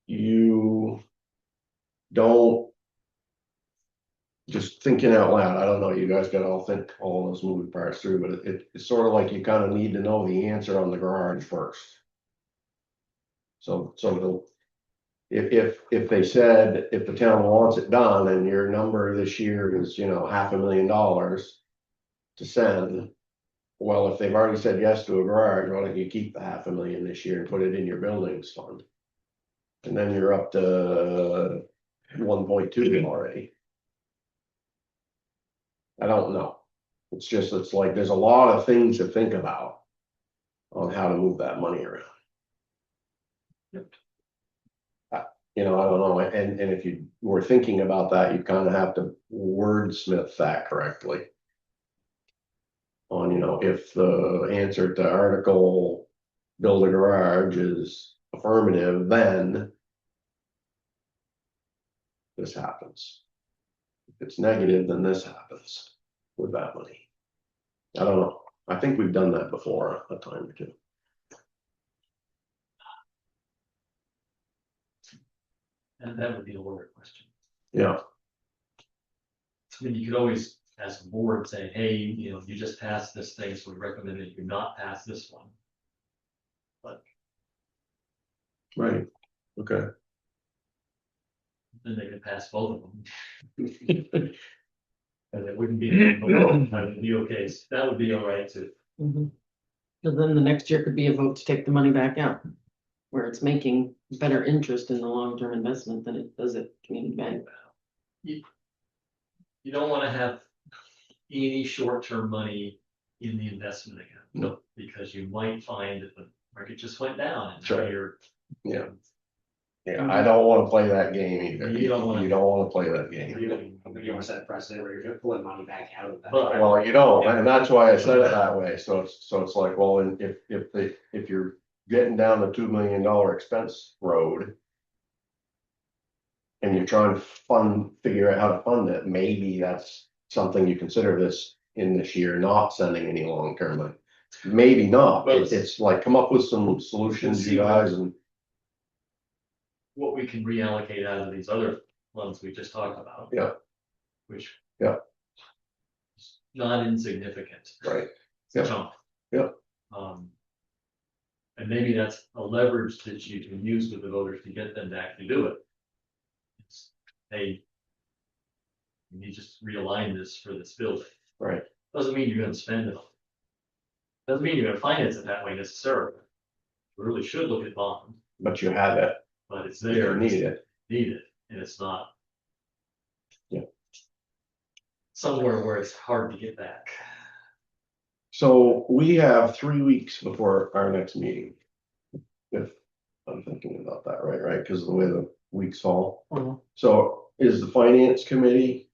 you don't, just thinking out loud, I don't know, you guys gotta all think all those moving parts through, but it's sort of like you kind of need to know the answer on the garage first. So if they said, if the town wants it done and your number this year is, you know, $500,000 to send. Well, if they've already said yes to a garage, why don't you keep the $500,000 this year and put it in your buildings fund? And then you're up to 1.2 already. I don't know. It's like, there's a lot of things to think about on how to move that money around. You know, I don't know, and if you were thinking about that, you kind of have to wordsmith that correctly. On, you know, if the answer to article, build a garage is affirmative, then this happens. If it's negative, then this happens with that money. I don't know. I think we've done that before a time or two. And that would be a lawyer question. Yeah, I mean, you could always ask the board, say, hey, you know, you just passed this thing, so we recommend that you not pass this one. But right. Okay. then they could pass both of them. And it wouldn't be the end of the world, that would be okay, that would be all right too. But then the next year could be a vote to take the money back out. Where it's making better interest in the long-term investment than it does at community bank. You don't wanna have any short-term money in the investment account. No. Because you might find that the market just went down and now Sure. you're. Yeah. Yeah, I don't wanna play that game either. You don't wanna play that game. You don't want to set a precedent where you're pulling money back out of that. But- Well, you don't, and that's why I said it that way, so it's like, well, and if you're getting down the $2 million expense road. and you're trying to figure out how to fund it, maybe that's something you consider this in this year, not sending any long-term money. Maybe not, Well, it's like, come up with some solutions, you guys, and what we can reallocate out of these other ones we just talked about. Yeah. Which. Yeah. is not insignificant. right, It's a Yeah. chunk. Yeah. And maybe that's a leverage that you can use with the voters to get them to actually do it. It's, hey, you just realign this for this building. right, Doesn't mean you're gonna spend it. Doesn't mean you're gonna finance it that way necessarily. We really should look at bond, but you have it, but it's if there. you need it. Need it, and it's not. Yeah. Somewhere where it's hard to get back. So we have 3 weeks before our next meeting. If I'm thinking about that right, because of the way the weeks fall. Mhm. So is the finance committee,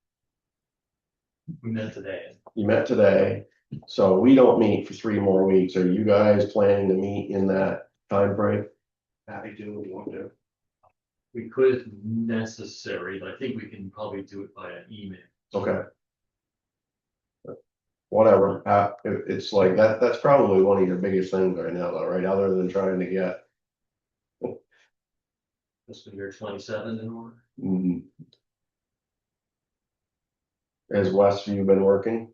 We met today. you met today, so we don't meet for 3 more weeks. Are you guys planning to meet in that time frame? Happy to, we want to. We could if necessary, but I think we can probably do it by email. Okay. Whatever, it's like that's probably one of your biggest things right now, though, right? Other than trying to get. Fiscal year 27 in order. mm, Has Westview been working?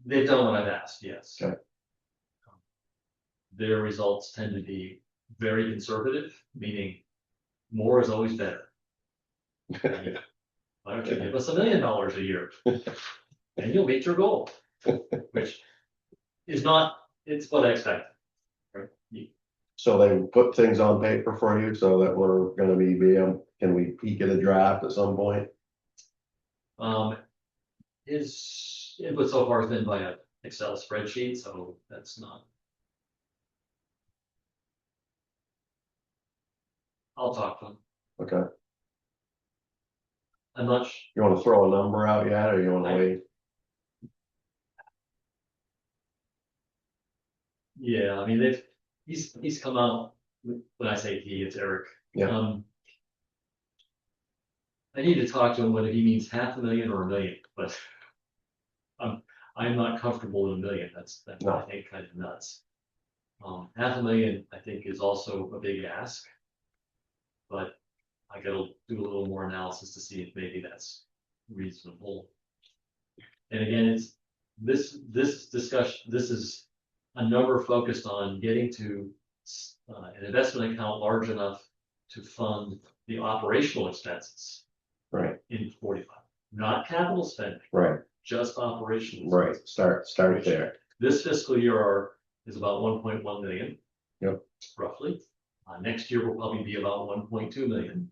They've done what I've asked, yes. Okay. Their results tend to be very conservative, meaning more is always better. Why don't you give us $1 million a year? And you'll meet your goal, which is not, it's what I expect. Right? So they put things on paper for you so that we're gonna can we peek at a draft at some point? His input so far has been by an Excel spreadsheet, so that's not. I'll talk to him. Okay, I'm not, you wanna throw a number out yet, or you wanna wait? yeah, I mean, he's come out, when I say he, it's Eric. Yeah. I need to talk to him whether he means 500,000 or $1 million, but I'm not comfortable with $1 million. That's No. I think kind of nuts. 500,000 I think is also a big ask, but I gotta do a little more analysis to see if maybe that's reasonable. And again, it's this discussion, this is a number focused on getting to an investment account large enough to fund the operational expenses. Right, In 45, not capital spending, right, just operational. right, expenses. start there. This fiscal year is about 1.1 million. Yep. Roughly. Next year will probably be about 1.2 million.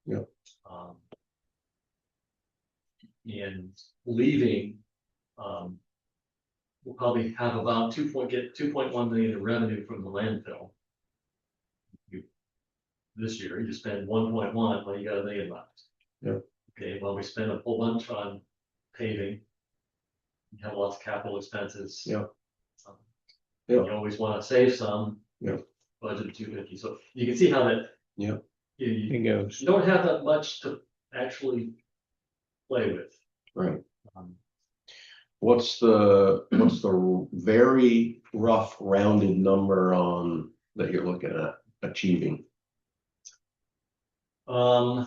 Yep. And leaving, we'll probably have about 2.1 million in revenue from the landfill. This year, you spend 1.1, well, you got $1 million left. Yep. Okay, well, we spent a whole bunch on paving. You have lots of capital expenses. Yep. You always want to save some. Yep. Budget 250, so you can see how that. Yep. You It goes. don't have that much to actually play with. Right. Um, What's the very rough rounded number on that you're looking at achieving? I'm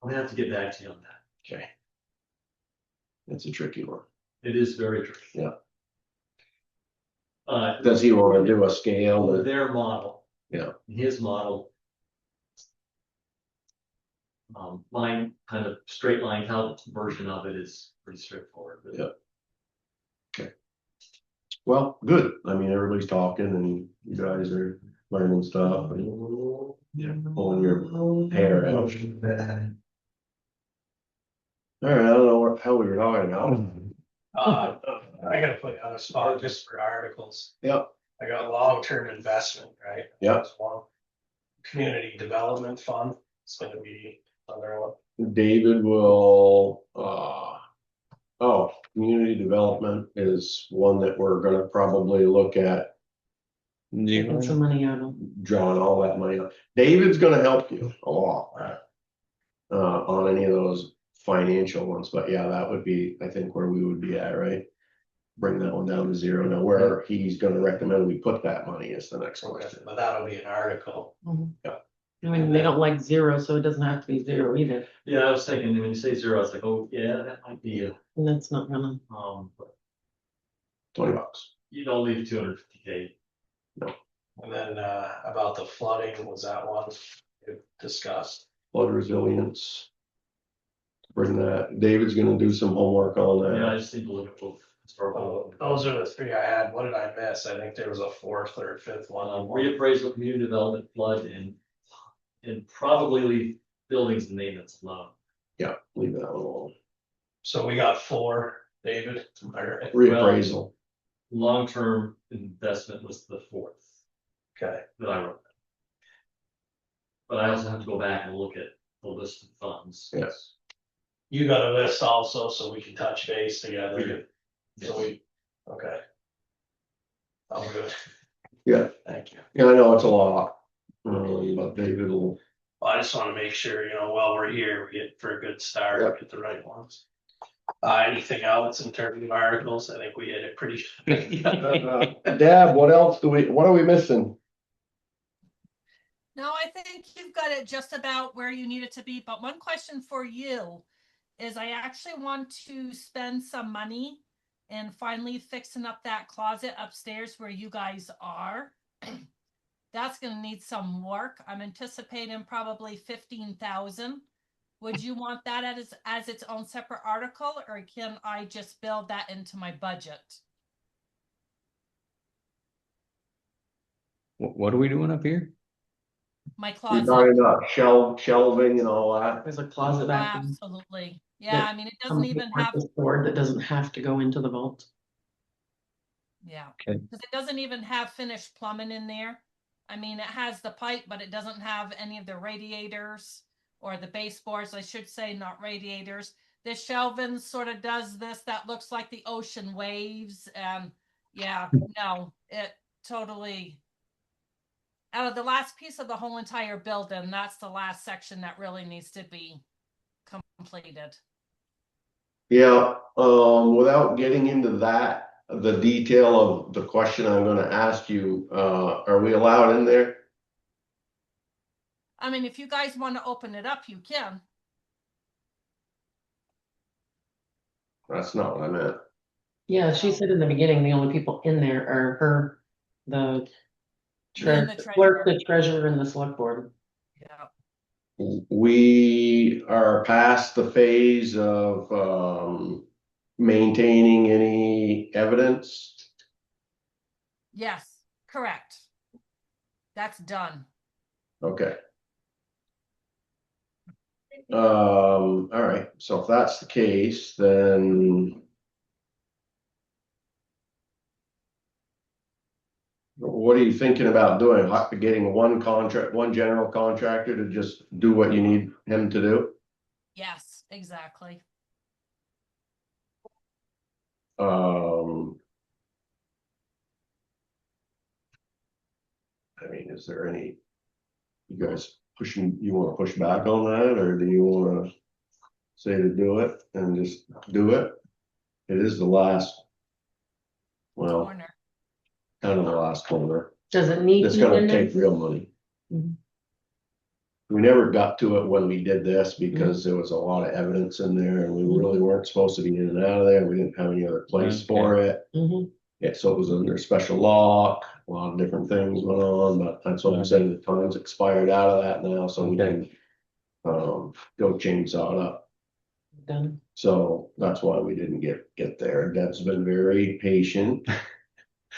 gonna have to get back to you on that. Okay. That's a tricky one. It is very tricky. Yeah. Does he want to do a scale? Their model. Yeah. His model. My kind of straight line calc version of it is pretty straightforward. But Yeah. Okay. Well, good. I mean, everybody's talking and you guys are learning stuff and pulling your hair out. All right, I don't know what the hell we were talking about. I gotta put you on a spot just for articles. Yep. I got long-term investment, right? Yep. That's one. Community Development Fund, it's gonna be another one. David will, community development is one that we're gonna probably look at taking some money out of. drawing all that money up. David's gonna help you a lot. On any of those financial ones, but yeah, that would be, I think, where we would be at, right? Bring that one down to zero. Now, where he's gonna recommend we put that money is the next Okay, question. but that'll be an article. I mean, they don't like zero, so it doesn't have to be zero either, Yeah, I was thinking, when you say zero, I was like, oh, yeah, that might be a, and that's not gonna, but $20. you don't leave 250K. And then, about the flooding, was that one discussed? Flood resilience. Bring that, David's gonna do some homework on Yeah, I that. just need to look at both historical. Those are the three I had. What did I miss? I think there was a fourth or fifth one. Reappraisal, community development, flood, and probably leave buildings and maintenance alone. Yeah, leave that alone. So we got four, David. Am I right? Reappraisal. Long-term investment was the fourth Okay, that I wrote. But I also have to go back and look at the list of funds. Yes. you got a list also, so we can touch base together. We do. So we, okay. I'm good. Yeah. Thank you. Yeah, I know it's a lot. But David will, I just wanna make sure, while we're here, we get for a good start, Yep. get the right ones. Anything else in terms of articles? I think we hit it pretty. Deb, what are we missing? No, I think you've got it just about where you need it to be, but one question for you is I actually want to spend some money and finally fixing up that closet upstairs where you guys are. That's gonna need some work. I'm anticipating probably 15,000. Would you want that as its own separate article, or can I just build that into my budget? What are we doing up here? My You're closet. talking about shelving and all that. there's a closet back. in- Absolutely. Yeah, I mean, it doesn't some even have, board that doesn't have to go into the vault. yeah. Okay. Because it doesn't even have finished plumbing in there. I mean, it has the pipe, but it doesn't have any of the radiators or the baseboards, I should say, not radiators. This shelving sort of does this, that looks like the ocean waves. And yeah, no, it totally, out of the last piece of the whole entire building, that's the last section that really needs to be completed. Yeah, without getting into that, the detail of the question I'm gonna ask you, are we allowed in there? I mean, if you guys want to open it up, you can. That's not what I meant. Yeah, she said in the beginning, the only people in there are her, the Me and treasurer, the clerk, treasurer. the treasurer, and the select board. Yeah. We are past the phase of, maintaining any evidence. Yes, correct. That's done. Okay. All right, so if that's the case, then what are you thinking about doing? Getting one general contractor to just do what you need him to do? Yes, exactly. I mean, is there any, you guys you wanna push back on that, or do you wanna say to do it and just do it? It is the last, well, Corner. kind of the last corner. Does it need? It's to be gonna in there? take real money. Mhm. We never got to it when we did this because there was a lot of evidence in there and we really weren't supposed to be in and out of there. We didn't have any other place for it. Mhm. Yeah, so it was under special lock, a lot of different things went on, but that's what I'm saying, the time's expired out of that now, so we can go chainsaw it up. Done. So that's why we didn't get there. Deb's been very patient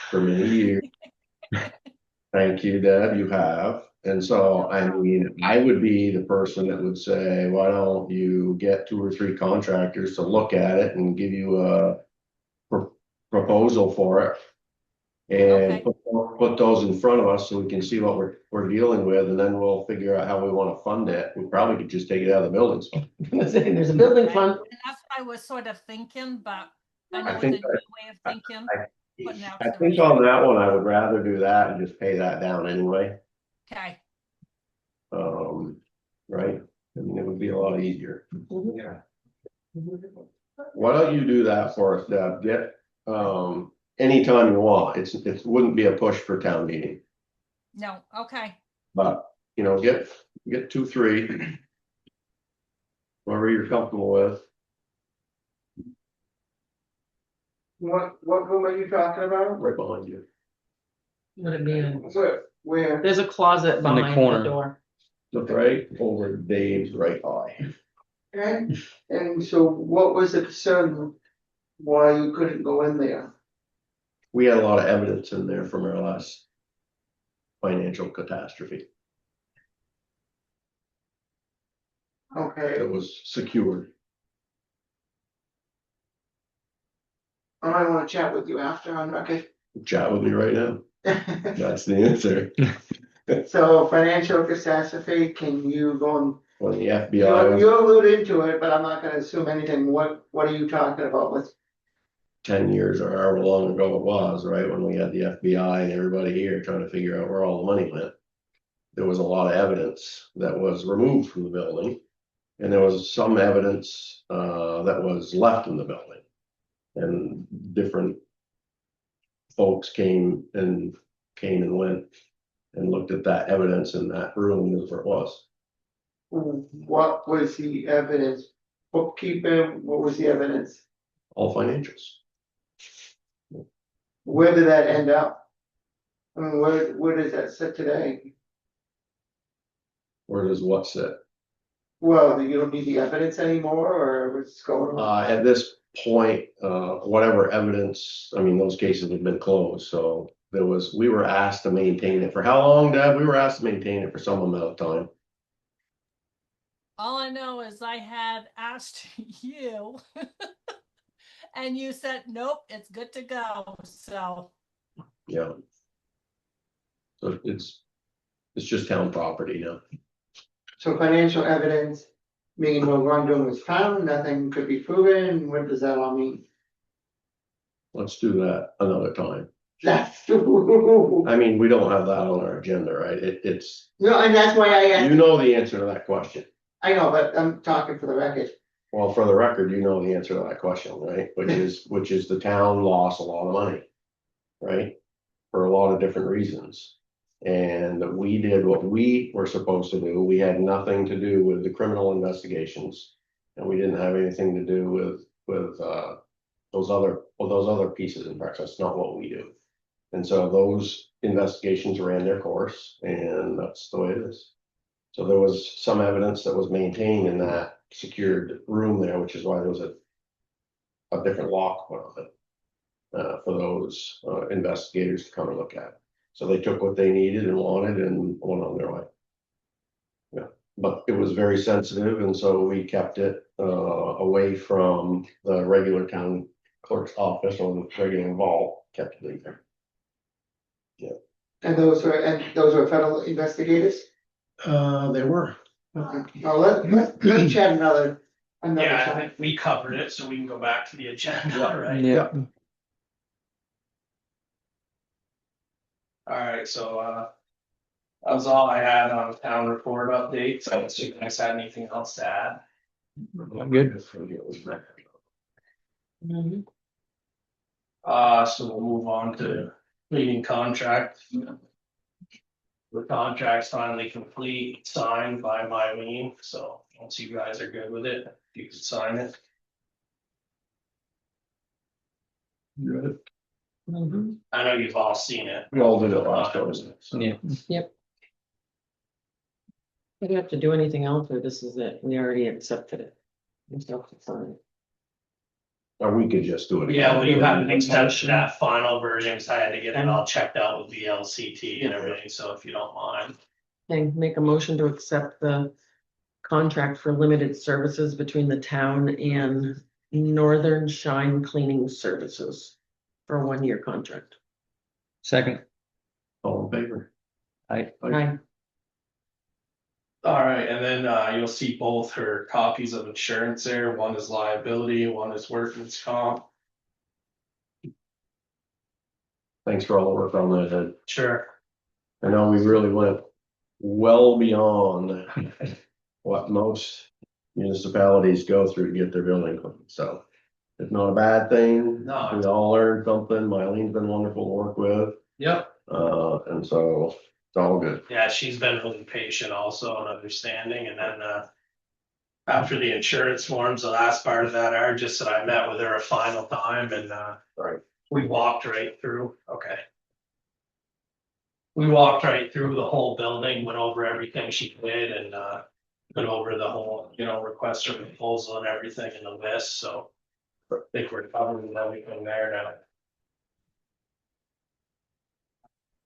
for many years. Thank you, Deb, you have. And so, I mean, I would be the person that would say, why don't you get 2 or 3 contractors to look at it and give you a proposal for it? And Okay. put those in front of us so we can see what we're dealing with, and then we'll figure out how we want to fund it. We probably could just take it out of the buildings. I'm gonna say, there's a building fund. And that's what I was sort of thinking, but I I know it's a think new way of thinking. putting out I to the think on that one, I would rather do that and just pay that down anyway, Okay, right? I mean, it would be a lot easier. Mhm. Why don't you do that for us, Deb? Get, anytime you want. It wouldn't be a push for town meeting, no, okay, but, you know, get 2, 3. Whatever you're comfortable with. What room are you talking about? Right behind you. Would it be in, Where? there's a closet the behind the corner. door. Look right over Dave's right eye. Okay, and so what was the concern? Why you couldn't go in there? We had a lot of evidence in there from our last financial catastrophe. Okay, It was secured. I might wanna chat with you after on record. Chat with me right now. That's the answer. So financial catastrophe, can you go and, When the you FBI was you alluded to it, but I'm not gonna assume anything, what are you talking about with? 10 years or however long ago it was, right, when we had the FBI and everybody here trying to figure out where all the money went. There was a lot of evidence that was removed from the building. And there was some evidence that was left in the building. And different folks came and went and looked at that evidence in that room as it was. What was the evidence? Bookkeeping, what was the evidence? All financials. Where did that end up? I mean, where does that sit today? Where does what sit? Well, you don't need the evidence anymore, or what's going on? At this point, whatever evidence, I mean, those cases have been closed, so we were asked to maintain it for how long, Deb? We were asked to maintain it for some amount of time. all I know is I had asked you. And you said, nope, it's good to go, so. Yeah. So it's just town property now. So financial evidence, meaning no wrongdoing was found, nothing could be proven, what does that all mean? Let's do that another time. That's. I mean, we don't have that on our agenda, right? It's, No, and that's why I asked. you know the answer to that question. I know, but I'm talking for the record. Well, for the record, you know the answer to that question, right? Which is the town lost a lot of money, right? For a lot of different reasons. And we did what we were supposed to do. We had nothing to do with the criminal investigations. And we didn't have anything to do with those other pieces. In fact, that's not what we do. And so those investigations ran their course, and that's the way it is. So there was some evidence that was maintained in that secured room there, which is why there was a different lock put on it for those investigators to come and look at. So they took what they needed and wanted and went on their way. Yeah, but it was very sensitive, and so we kept it away from the regular town clerk's office or the regular vault, kept it in there. Yeah. And those were federal investigators? They were. Okay. Now let's chat another Yeah, I time. think we covered it, so we can go back to the agenda, Yeah. right? Yeah. Alright, so, that was all I had on town report updates. I don't see if you guys had anything else to add. I'm good. Mhm. So we'll move on to cleaning contract. The contract's finally complete, signed by Mylene, so once you guys are good with it, you can sign it. Good. Mhm. I know you've all seen it. We all did it last time. So- Yeah. We don't have to do anything else, or this is it, we already accepted it. We still have to sign it. Or we could just do it. Yeah, well, you again. haven't accepted that final version, because I had to get it all checked out with VLCT and everything, so if you don't mind. Okay, make a motion to accept the contract for limited services between the town and Northern Shine Cleaning Services for a 1-year contract. Second. All in favor? I Aye. Alright, and then you'll see both her copies of insurance there, one is liability, one is workman's comp. thanks for all the work on that. Sure. I know we really went well beyond what most municipalities go through to get their building cleaned, so. It's not a bad thing. No. We all learned something. Eileen's been wonderful to work with, Yep. and so it's all good. Yeah, she's been really patient also and understanding, and then, after the insurance forms, the last part of that are just that I met with her a final time and, Right. we walked right through, okay. We walked right through the whole building, went over everything she did and, went over the whole, request for proposal and everything in the list, so. I think we're covering everything there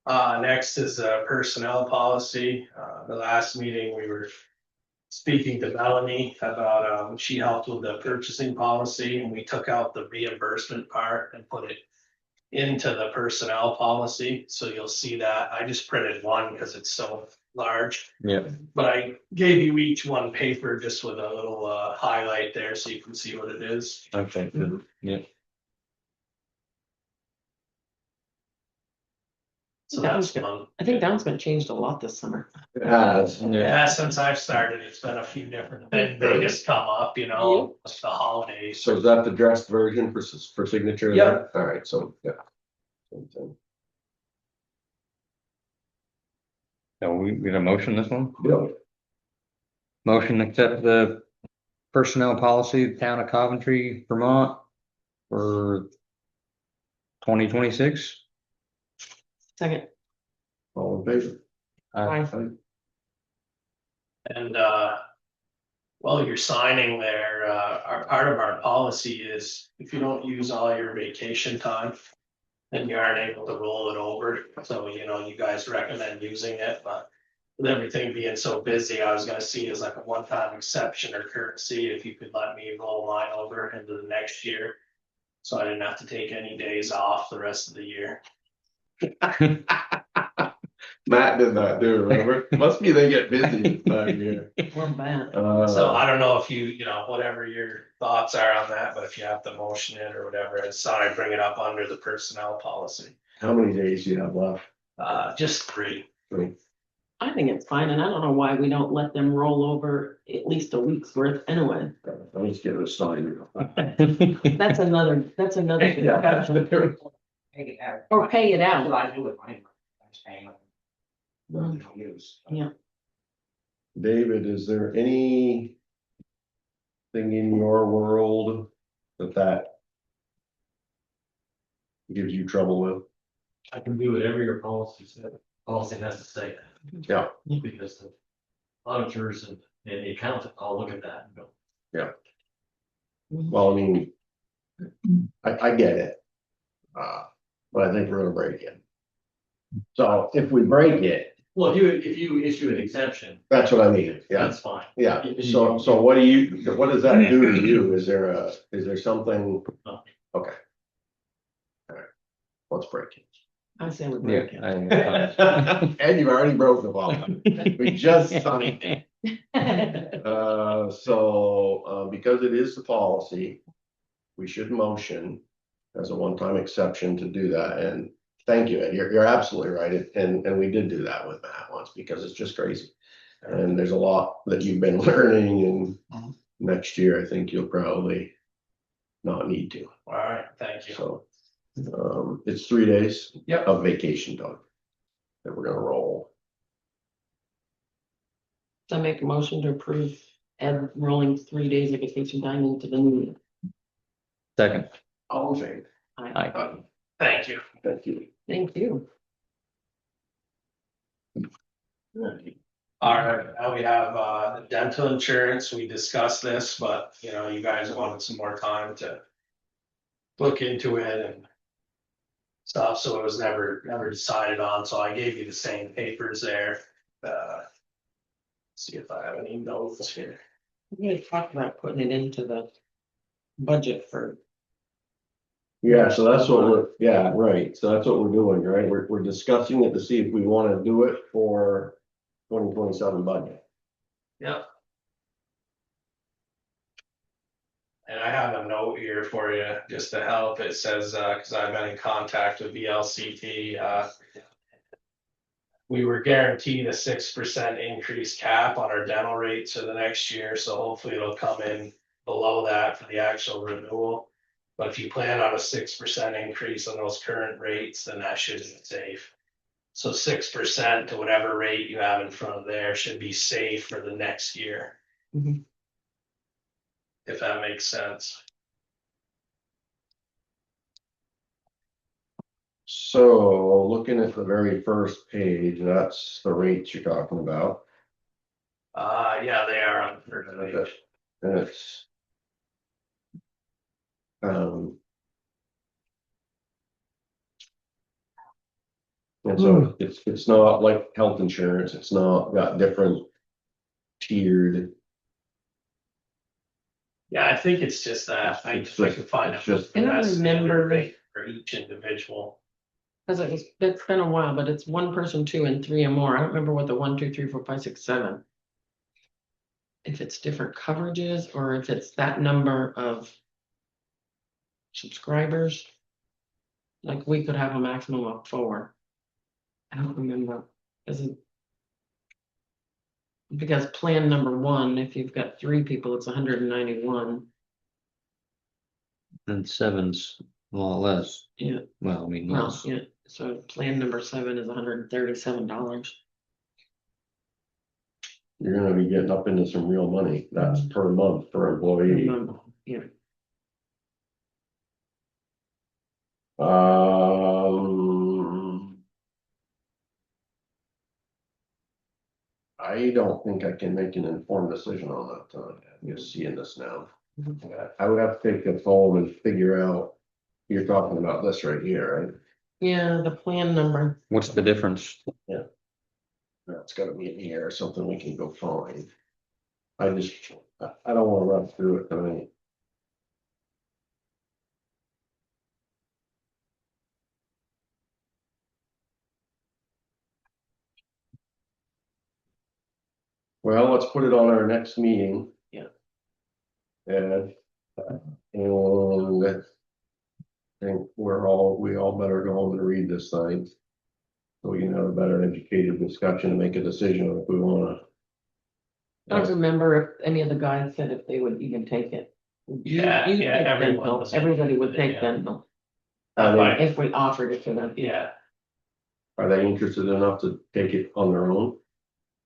now. Next is a personnel policy. The last meeting, we were speaking to Melanie about, she helped with the purchasing policy and we took out the reimbursement part and put it into the personnel policy. So you'll see that. I just printed one because it's so large. Yeah. But I gave you each one paper just with a little highlight there so you can see what it is. Okay, good. Yeah. So that's fun. I think Downsman changed a lot this summer. It has. Yeah, since I've started, it's been a few different things. They just come up, the holidays. So is that the dressed version for signature? Yeah. All right, so, yeah. Same thing. So we got a motion this one? Yeah. Motion to accept the personnel policy of the town of Coventry, Vermont for 2026. Second, All in favor? Aye. And while you're signing there, our part of our policy is if you don't use all your vacation time, then you aren't able to roll it over. So, you guys recommend using it, but with everything being so busy, I was gonna see it as like a one-time exception or courtesy if you could let me roll mine over into the next year. So I didn't have to take any days off the rest of the year. Matt did that too, remember? Must be they get busy this time of year. we're bad. So I don't know if you, whatever your thoughts are on that, but if you have to motion it or whatever, I thought I'd bring it up under the personnel policy. How many days do you have left? Just 3. Three. I think it's fine, and I don't know why we don't let them roll over at least a week's worth anyway. Let me just get it signed. That's another discussion. Or pay it out. I do with mine. I'm just paying them. Mm. Don't use. Yeah. David, is there anything in your world that gives you trouble with? I can do whatever your policy said, policy has to say. Yeah. Because the auditors and the accountant all look at that and go, Well, I mean, I get it. But I think we're gonna break it. So if we break it, well, if you issue an exemption, that's what I mean, yeah, that's fine. yeah, so what does that do to you? Is there something? Nothing. Okay. All right, let's break it. I say we break it. Yeah. And you've already broke the law. We just signed it. Because it is the policy, we should motion as a one-time exception to do that, and thank you, Ed, you're absolutely right, and we did do that with Matt once, because it's just crazy. And there's a lot that you've been learning, and next year, I think you'll probably not need to, All right, thank you. so. It's 3 days. Yep. Of vacation time that we're gonna roll. I make a motion to approve Ed rolling 3 days of vacation time into the new year. Second. All in favor? Aye. Thank you. Thank you. Thank you. All right, now we have dental insurance. We discussed this, but you guys wanted some more time to look into it and stuff, so it was never decided on, so I gave you the same papers there. See if I have any notes here. We had talked about putting it into the budget for, Yeah, so that's what right, so that's what we're doing, right, we're discussing it to see if we wanna do it for 2027 budget. Yep. And I have a note here for you, just to help. It says, cause I've been in contact with VLCT, we were guaranteed a 6% increase cap on our dental rates for the next year, so hopefully it'll come in below that for the actual renewal. But if you plan on a 6% increase on those current rates, then that should be safe. So 6% to whatever rate you have in front of there should be safe for the next year. Mhm. If that makes sense. So looking at the very first page, that's the rates you're talking about. Yeah, they are on the first page. And it's. And so it's not like health insurance, it's not got different tiered. Yeah, I think it's just that. I It's can just- find it's out. just- I don't remember. Rate for each individual. Cause it's been a while, but it's 1 person, 2 and 3 or more. I don't remember what the 1, 2, 3, 4, 5, 6, 7. If it's different coverages or if it's that number of subscribers. Like we could have a maximum of 4. I don't remember. Is it? Because plan number 1, if you've got 3 people, it's 191. And 7's a lot less. Yeah. Well, I mean, Well, less. yeah, so plan number 7 is $137. You're gonna be getting up into some real money, that's per month per employee. Yeah, I don't think I can make an informed decision on that, just seeing this now. I would have to take this home and figure out, you're talking about this right here, right? yeah, the plan number. What's the difference? That's gotta be in here or something we can go find. I don't wanna run through it tonight. Well, let's put it on our next meeting. Yeah. And I think we all better go home and read this thing. So we can have a better educated discussion and make a decision if we wanna. I don't remember if any of the guys said if they would even take it. Yeah, You yeah, take everyone dental. was Everybody would interested, take yeah. dental Right. if we offered it to them. Yeah, Are they interested enough to take it on their own?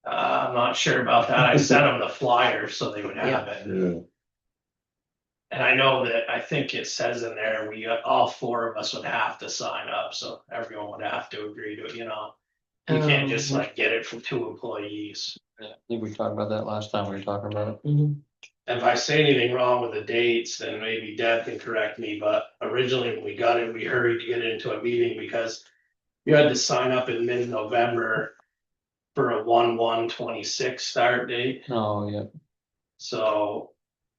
I'm not sure about that. I sent them the flyer so they would have it. Yeah. And I know that, I think it says in there, all 4 of us would have to sign up, so everyone would have to agree to it, you know. You can't just like get it from 2 employees. Yeah, I think we talked about that last time we were talking about it. Mhm. If I say anything wrong with the dates, then maybe Deb can correct me, but originally when we got it, we hurried to get into a meeting because you had to sign up in mid-November for a 1/1/26 start date, Oh, yeah. so.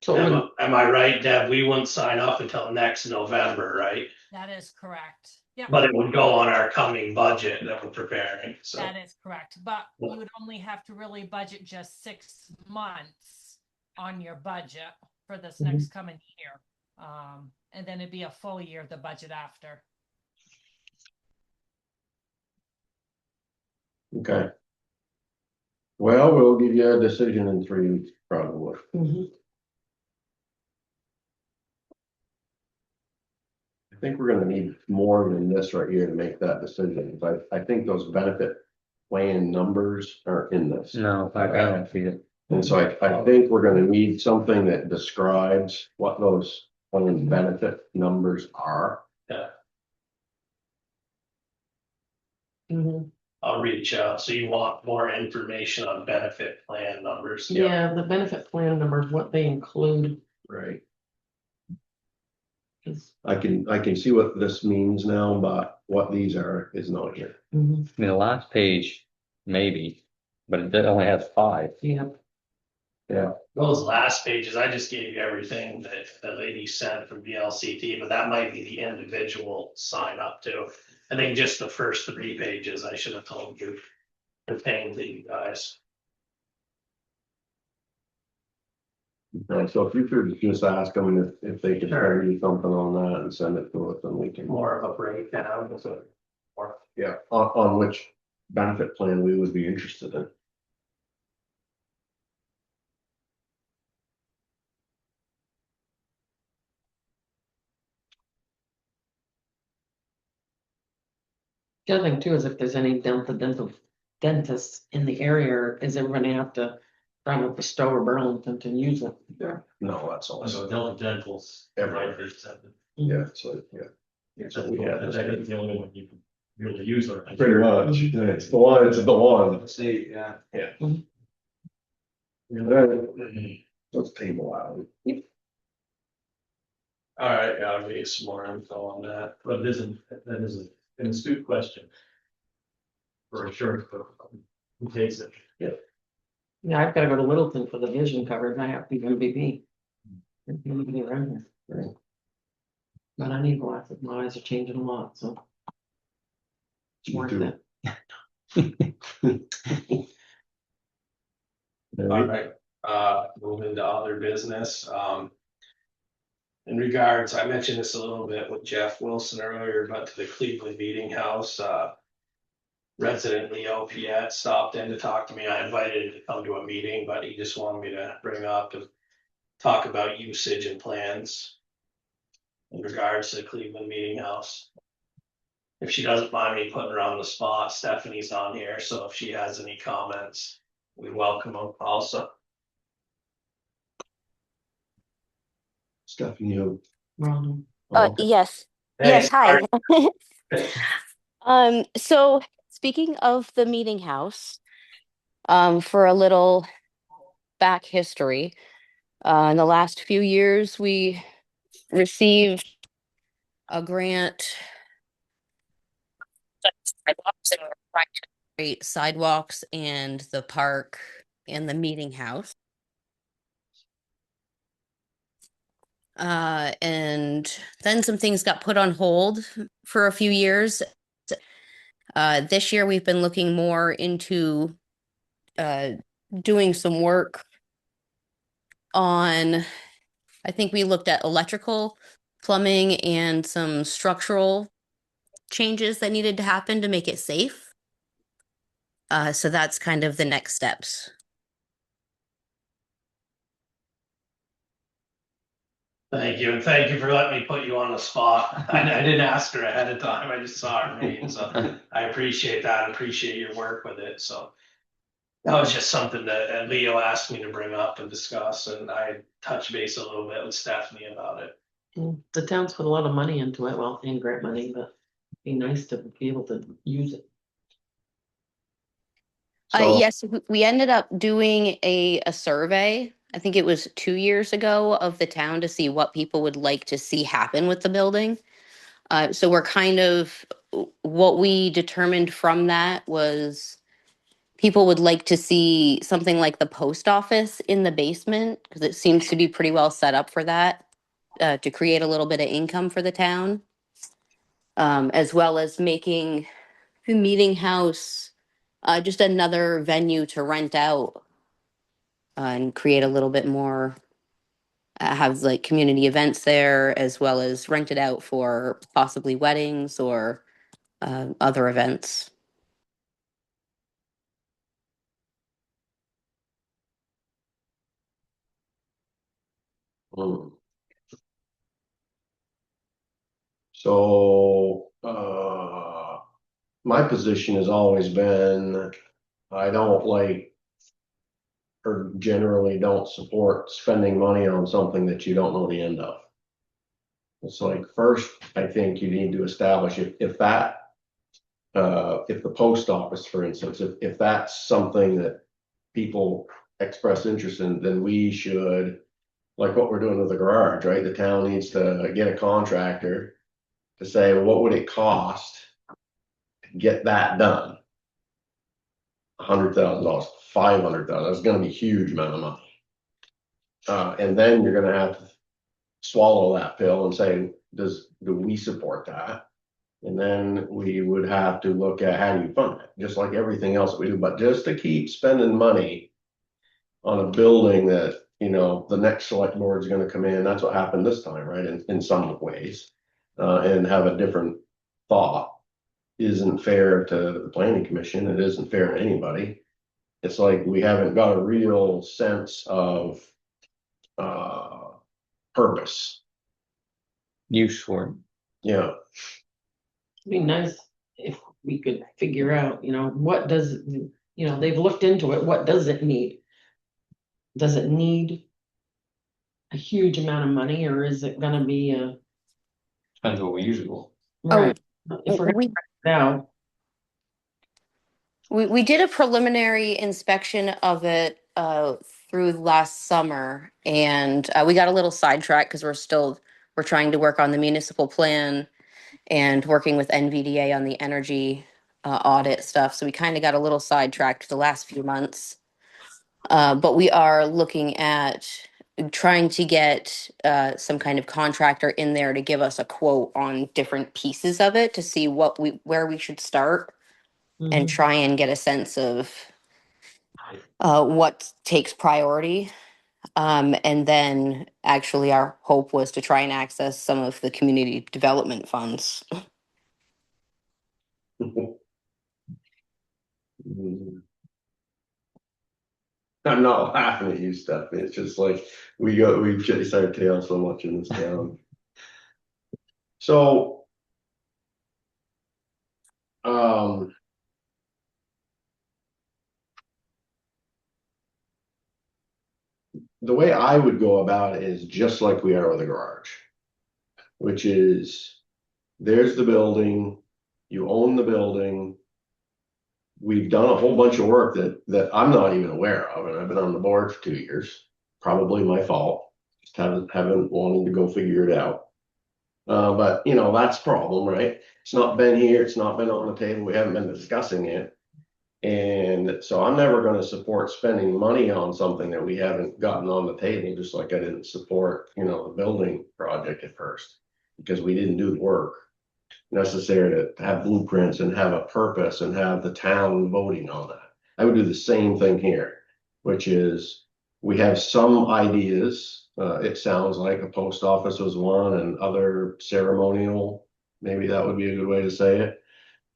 So it would- Am I right, Deb? We wouldn't sign up until next November, right? That is correct. Yeah, But it would go on our coming budget that we're preparing, so. that is correct. But you would only have to really budget just 6 months on your budget for this next coming year. And then it'd be a full year of the budget after. Okay. Well, we'll give you a decision in 3 weeks, probably. Mhm. I think we're gonna need more than this right here to make that decision, but I think those benefit plan numbers are in this. No, I don't see it. And so I think we're gonna need something that describes what those plan benefit numbers are. Mhm. I'll reach out. So you want more information on benefit plan numbers? Yeah, the benefit plan numbers, what they include Right. is. I can see what this means now, but what these are is not here. Mhm. I mean, the last page, maybe, but it only has 5. Yeah, Yeah, Those last pages, I just gave you everything that the lady sent from VLCT, but that might be the individual sign up too. I think just the first 3 pages, I should have told you, pertain to you guys. Okay, so if you could just ask them if they could Sure. send you something on that and send it to us, then we can. More of a breakdown, so. Yeah, on which benefit plan we would be interested in. The other thing too is if there's any dental dentists in the area, is everybody gonna have to drive up to Stowe or Burlington to use it? No, that's all. So Delta Dental's. Everywhere. right, accepted. Yeah, so, yeah. That's So we had this. the only one you can really use or. Pretty much, it's the one, it's the one. See, yeah. Let's table out. All right, yeah, I'll get some more info on that. But it isn't, that is an astute question. For insurance, but who takes it? Yeah, I've gotta go to Littleton for the vision coverage, I have to be MBB. There's nobody around here. But I need glasses, my eyes are changing a lot, so. It's Me worth too. it. All right, moving to other business, in regards, I mentioned this a little bit with Jeff Wilson earlier, but to the Cleveland Meeting House, resident Leo Piet stopped in to talk to me. I invited him to come to a meeting, but he just wanted me to bring up to talk about usage and plans in regards to the Cleveland Meeting House. If she doesn't mind me putting her on the spot, Stephanie's on here, so if she has any comments, we welcome them also. Stephanie, you. Ron, Okay. Yes, Hey, yes, hi. sorry. So speaking of the meeting house, for a little back history, in the last few years, we received a grant. Sidewalks, and we're trying to create sidewalks and the park and the meeting house. And then some things got put on hold for a few years. This year we've been looking more into doing some work on, I think we looked at electrical, plumbing, and some structural changes that needed to happen to make it safe. So that's kind of the next steps. Thank you, and thank you for letting me put you on the spot. I didn't ask her ahead of time, I just saw her name, so I appreciate that, appreciate your work with it, so. That was just something that Leo asked me to bring up and discuss, and I touched base a little bit with Stephanie about it. the town's put a lot of money into it, well, and grant money, but it'd be nice to be able to use it. So- Yes, we ended up doing a survey. I think it was 2 years ago of the town to see what people would like to see happen with the building. So we're kind of, what we determined from that was people would like to see something like the post office in the basement, because it seems to be pretty well set up for that, to create a little bit of income for the town. As well as making the meeting house just another venue to rent out and create a little bit more, have like community events there, as well as rent it out for possibly weddings or other events. Hmm. So, my position has always been, I don't like, or generally don't support spending money on something that you don't know the end of. It's like, first, I think you need to establish if that, if the post office, for instance, if that's something that people express interest in, then we should, like what we're doing with the garage, right? The town needs to get a contractor to say, what would it cost to get that done? $100,000, $500,000, that's gonna be a huge amount of money. And then you're gonna have to swallow that pill and say, do we support that? And then we would have to look at how you fund it, just like everything else we do, but just to keep spending money on a building that, you know, the next select board is gonna come in, that's what happened this time, right, in some ways. And have a different thought isn't fair to the planning commission, it isn't fair to anybody. It's like we haven't got a real sense of, purpose, Use for it. yeah. It'd be nice if we could figure out, what does, they've looked into it, what does it need? Does it need a huge amount of money, or is it gonna be a, Depends what we use it for. right? If we're gonna We, find it out, we did a preliminary inspection of it through last summer, and we got a little sidetracked because we're trying to work on the municipal plan and working with NVDA on the energy audit stuff. So we kind of got a little sidetracked the last few months. But we are looking at trying to get some kind of contractor in there to give us a quote on different pieces of it to see where we should start and mhm. try and get a sense of what takes priority. And then actually our hope was to try and access some of the community development funds. I'm not laughing at you, Stephanie. It's just like we chase our tail so much in this town. So, the way I would go about it is just like we are with the garage, which is there's the building, you own the building. We've done a whole bunch of work that I'm not even aware of, and I've been on the board for 2 years. Probably my fault. Just haven't wanted to go figure it out. But you know, that's a problem, right? It's not been here, it's not been on the table, we haven't been discussing it. And so I'm never gonna support spending money on something that we haven't gotten on the table, just like I didn't support, you know, the building project at first. Because we didn't do the work necessary to have blueprints and have a purpose and have the town voting on that. I would do the same thing here, which is we have some ideas. It sounds like a post office was one and other ceremonial, maybe that would be a good way to say it.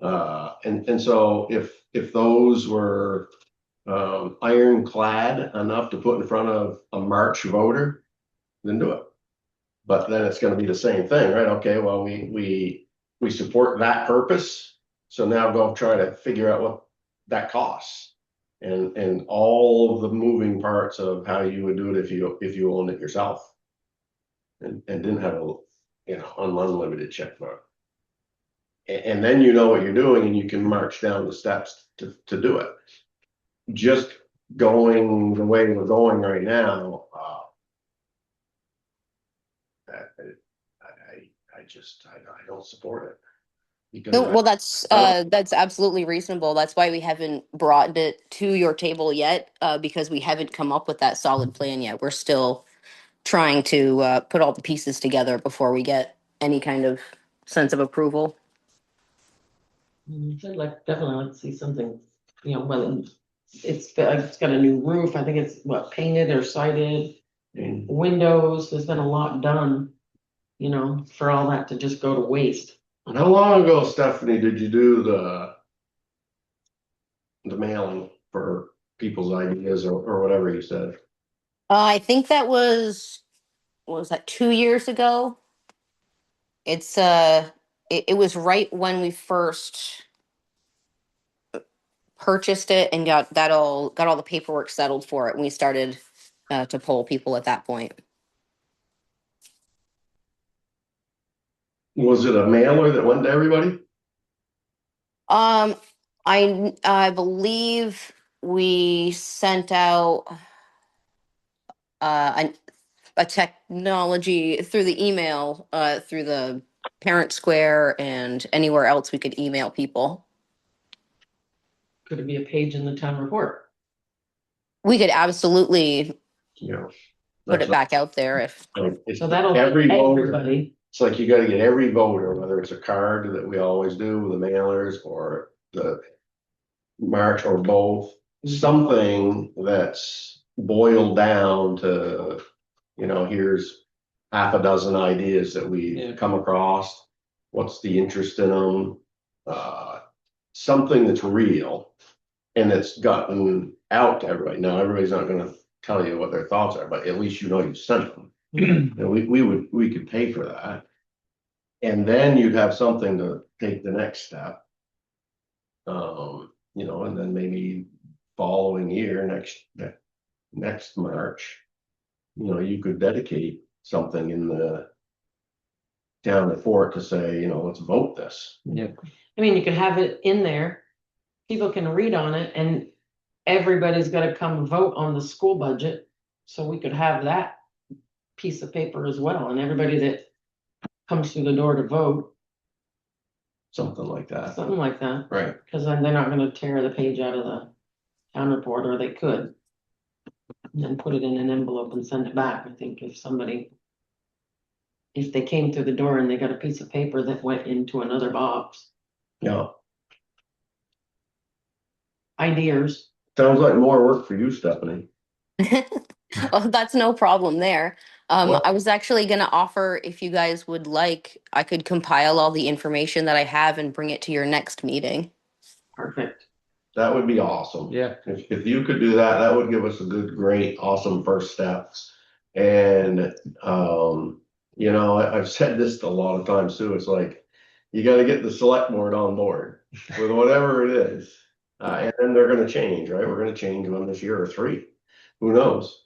And so if those were ironclad enough to put in front of a March voter, then do it. But then it's gonna be the same thing, right? Okay, well, we support that purpose. So now go try to figure out what that costs. And all of the moving parts of how you would do it if you owned it yourself. And didn't have a, you know, unlimited checkbook. And then you know what you're doing and you can march down the steps to do it. Just going the way we're going right now, I don't support it. Because No, well, that's absolutely reasonable. That's why we haven't brought it to your table yet, because we haven't come up with that solid plan yet. We're still trying to put all the pieces together before we get any kind of sense of approval. I'd definitely like to see something, whether it's got a new roof, I think it's painted or sided, windows, there's been a lot done, for all that to just go to waste. And how long ago, Stephanie, did you do the mailing for people's ideas or whatever you said? I think that was, what was that, 2 years ago? It's it was right when we first purchased it and got all the paperwork settled for it, and we started to poll people at that point. Was it a mailer that went to everybody? I believe we sent out a technology through the email, through the Parent Square and anywhere else we could email people. Could it be a page in the town report? We could absolutely Yeah. put it back out there if. It's So that'll every voter. everybody. It's like you gotta get every voter, whether it's a card that we always do, the mailers or the March or both, something that's boiled down to, here's half a dozen ideas that we Yeah. come across. What's the interest in them? Something that's real and that's gotten out to everybody. Now, everybody's not gonna tell you what their thoughts are, but at least you sent them. And we could pay for that. And then you'd have something to take the next step. And then maybe following year, next March, you could dedicate something in the town report to say, let's vote this. Yep. I mean, you could have it in there, people can read on it, and everybody's gotta come vote on the school budget. So we could have that piece of paper as well, and everybody that comes through the door to vote, Something like that. something like that. Right. Cause then they're not gonna tear the page out of the town report, or they could. And then put it in an envelope and send it back. I think if they came through the door and they got a piece of paper that went into another box, Yeah. ideas. Sounds like more work for you, Stephanie. Oh, that's no problem there. Well- I was actually gonna offer, if you guys would like, I could compile all the information that I have and bring it to your next meeting. Perfect. That would be awesome. Yeah. If you could do that, that would give us a good, great, awesome first step. And, I've said this a lot of times too. It's like, you gotta get the select board on board with whatever it is. And then they're gonna change, right? We're gonna change one this year or 3. Who knows?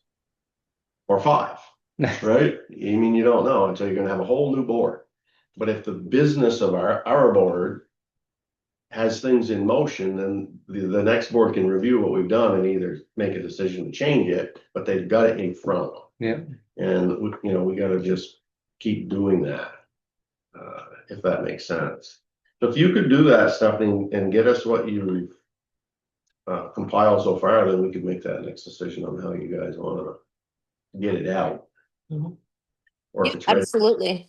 Or 5, right? I mean, you don't know until you're gonna have a whole new board. But if the business of our board has things in motion, then the next board can review what we've done and either make a decision to change it, but they've got it in front of them. Yeah. And we gotta just keep doing that, if that makes sense. So if you could do that, Stephanie, and get us what you've compiled so far, then we could make that next decision on how you guys wanna get it out. Mhm. Or if Yeah, it's ready. absolutely.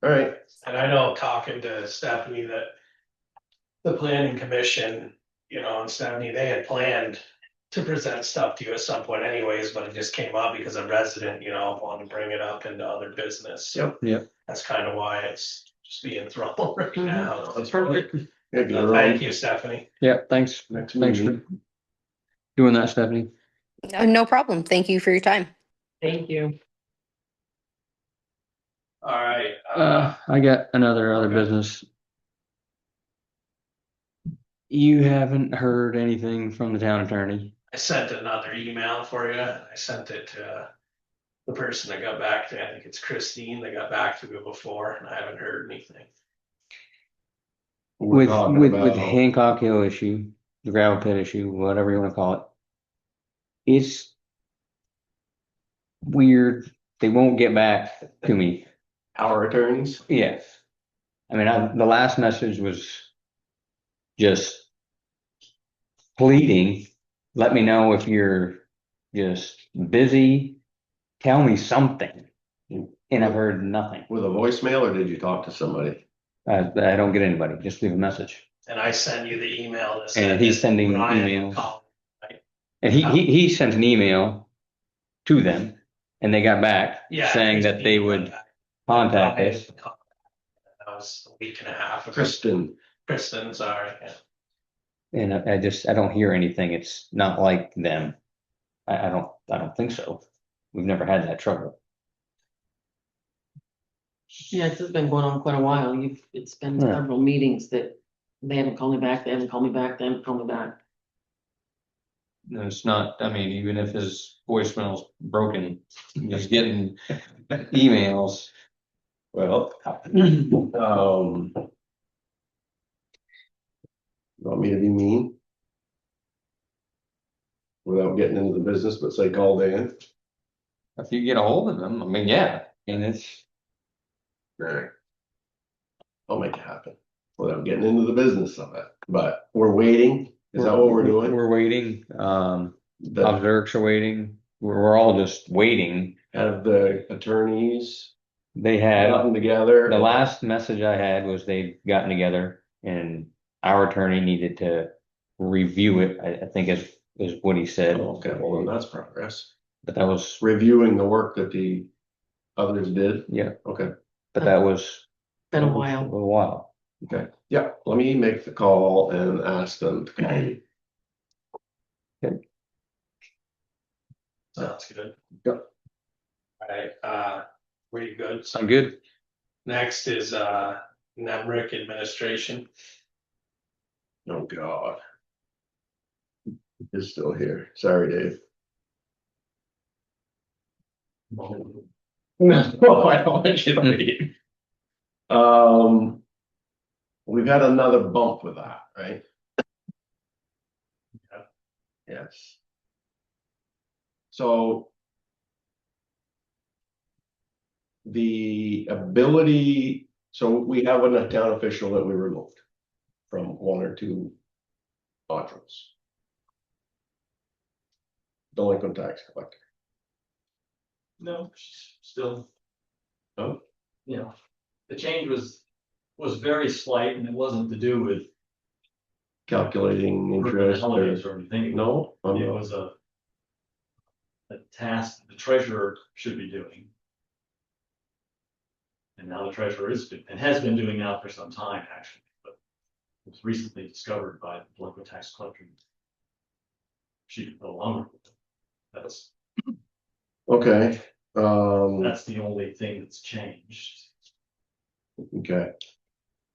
All right, And I know talking to Stephanie that the planning commission, and Stephanie, they had planned to present stuff to you at some point anyways, but it just came up because a resident, wanted to bring it up into other business. Yep. Yep. That's kind of why it's just being thrown right now. That's Perfect. yeah, get it Thank on you, Stephanie. Yeah. Thanks. next Thanks meeting. for doing that, Stephanie. No problem. Thank you for your time. Thank you. All right. I got other business. You haven't heard anything from the town attorney? I sent another email for you. I sent it to the person that got back to me. I think it's Christine that got back to me before, and I haven't heard anything. We're With talking with about- Hancock Hill issue, the gravel pit issue, whatever you want to call it. It's weird. They won't get back to me. Our attorneys, Yes. I mean, the last message was just pleading, let me know if you're just busy, tell me something. And I've heard nothing. with a voicemail, or did you talk to somebody? I don't get anybody, just leave a message. And I sent you the email that said. And he's sending Ryan emails. called. And he sent an email to them and they got back Yeah. saying that they would contact us. That was a week and a half ago. Kristen, Sorry. Yeah. And I don't hear anything. It's not like them. I don't think so. We've never had that trouble. Yeah, it's just been going on quite a while. It's been Yeah. several meetings that they haven't called me back, they haven't called me back, they haven't called me back. No, it's not, I mean, even if his voicemail's broken, he's getting emails. well, want me to be mean? Without getting into the business, but say call Dan. If you get a hold of them, I mean, yeah, and it's. Right. I'll make it happen without getting into the business of it, but we're waiting. Is that what we're doing? We're waiting, The- observers are waiting, we're all just waiting. Have the attorneys They had, gotten together? the last message I had was they'd gotten together and our attorney needed to review it, I think is what he said, Okay, well, then that's progress. but that was, Reviewing the work that the others did. yeah, Okay, but that was Been a a while. little while. okay. Yeah, let me make the call and ask them to call you. Sounds good. Yep. Alright, pretty good. I'm good. Next is, Nemrick administration. Oh, God. He's still here. Sorry, Dave. No, I don't want you to leave. We've had another bump with that, right? Yeah. Yes. So. The ability, so we have a town official that we removed from one or two modules. Delinquent tax collector. No, she's still. Oh. You know, the change was very slight and it wasn't to do with Calculating interest personalities or, or anything. no, It was a task the treasurer should be doing. And now the treasurer and has been doing now for some time, actually, but it was recently discovered by the delinquent tax collector. She could no longer. That's okay, that's the only thing that's changed. okay.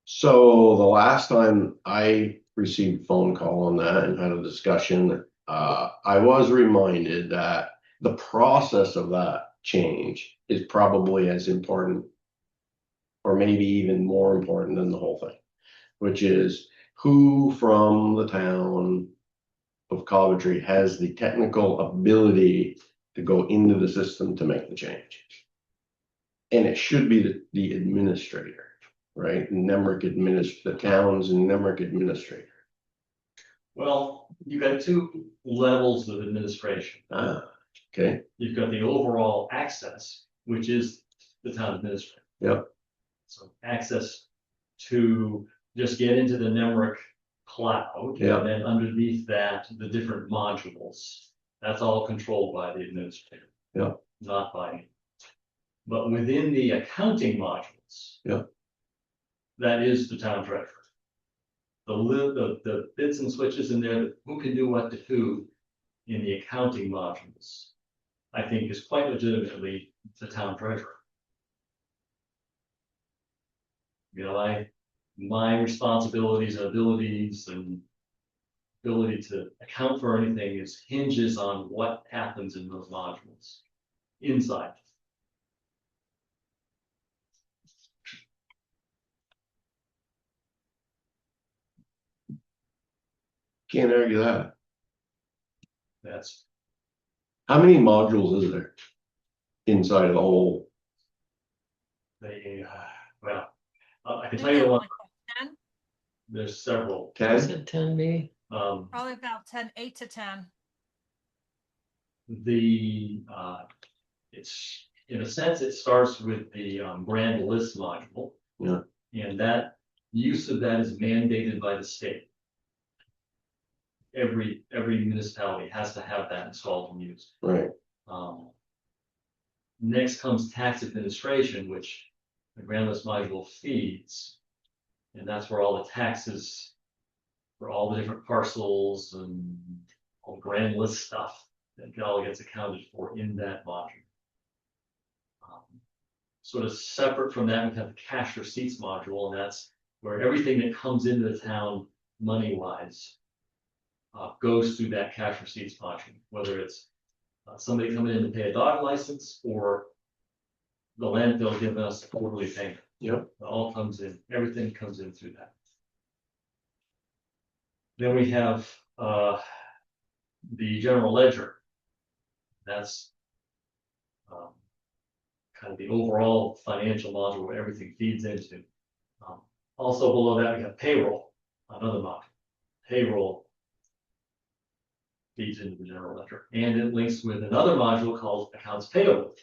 So the last time I received a phone call on that and had a discussion, I was reminded that the process of that change is probably as important, or maybe even more important than the whole thing, which is who from the town of Coventry has the technical ability to go into the system to make the change. And it should be the administrator, right? The town's Nemrick administrator. Well, you've got two levels of administration. Okay. You've got the overall access, which is the town administrator. Yep. So access to just get into the Nemrick cloud. Yeah. And then underneath that, the different modules. That's all controlled by the administrator. Yeah. Not by me. But within the accounting modules. Yeah. That is the town treasurer. The bits and switches in there, who can do what to who in the accounting modules, I think is quite legitimately the town treasurer. You know, my responsibilities and abilities and ability to account for anything hinges on what happens in those modules inside. Can't argue that. That's How many modules is there inside of the whole? well, I can We tell you the have one. like 10, There's several. 10? Said 10B. probably about 10, 8 to 10. It's in a sense it starts with the brand list module. Yeah. And that use of that is mandated by the state. Every municipality has to have that installed and used. Right. Next comes tax administration, which the grand list module feeds. And that's where all the taxes for all the different parcels and all the grand list stuff that all gets accounted for in that module. Sort of separate from that, we have the cash receipts module, and that's where everything that comes into the town money-wise goes through that cash receipts module, whether it's somebody coming in to pay a dog license or the landfill giving us a quarterly payment. Yep. It all comes in, everything comes in through that. Then we have the general ledger. That's kind of the overall financial module where everything feeds into. Also below that, we have payroll, another module. Payroll feeds into the general ledger, and it links with another module called accounts payable.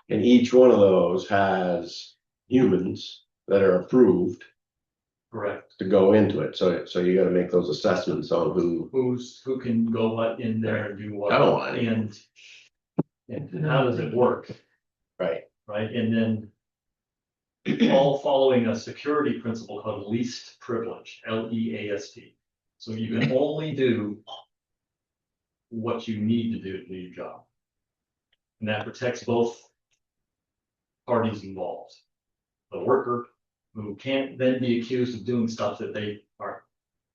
And each one of those has humans that are approved Correct. to go into it, so you gotta make those assessments on Who can go what in there and do what? I don't want any. And how does it work, right, right? And then all following a security principle called least privilege, LEAST. So you can only do what you need to do your job. And that protects both parties involved. The worker who can't then be accused of doing stuff that they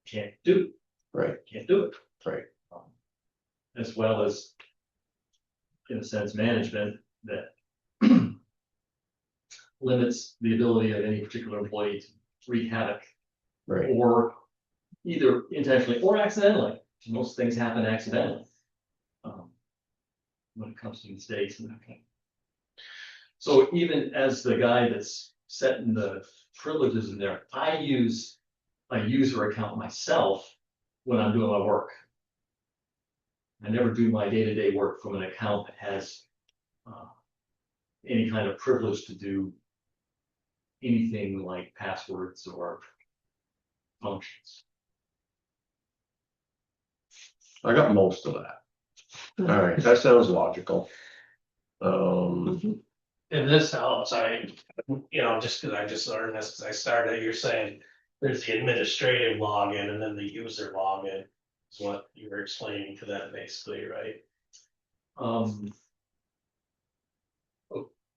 can't do. right, Can't do it. right, As well as, in a sense, management that limits the ability of any particular employee to wreak havoc, right. or either intentionally or accidentally. Most things happen accidentally. When it comes to mistakes and that kind of. So even as the guy that's setting the privileges in there, I use a user account myself when I'm doing my work. I never do my day-to-day work from an account that has any kind of privilege to do anything like passwords or functions. I got most of that. All right, that sounds logical. If this helps, just because I just learned this, because I started, you're saying there's the administrative login and then the user login. Is what you were explaining to them basically, right?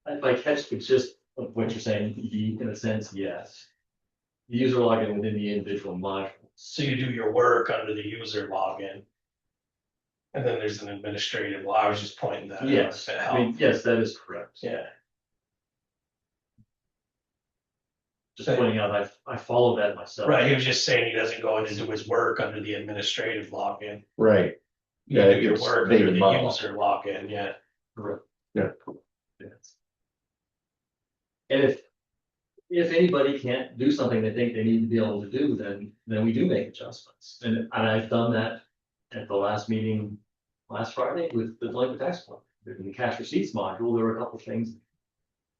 If I catch the gist of what you're saying, in a sense, yes. The user login within the individual module. So you do your work under the user login. And then there's an administrative, well, I was just pointing that out. Yes, if it I mean, helped. yes, that is correct. Yeah. Just pointing out, I follow that myself. Right, he was just saying he doesn't go in and do his work under the administrative login. right, You Yeah, do your it's work under David the Ball. user login, yeah. Correct. yeah, Yes. And if anybody can't do something they think they need to be able to do, then we do make adjustments. And I've done that at the last meeting last Friday with the delinquent tax collector. In the cash receipts module, there were a couple things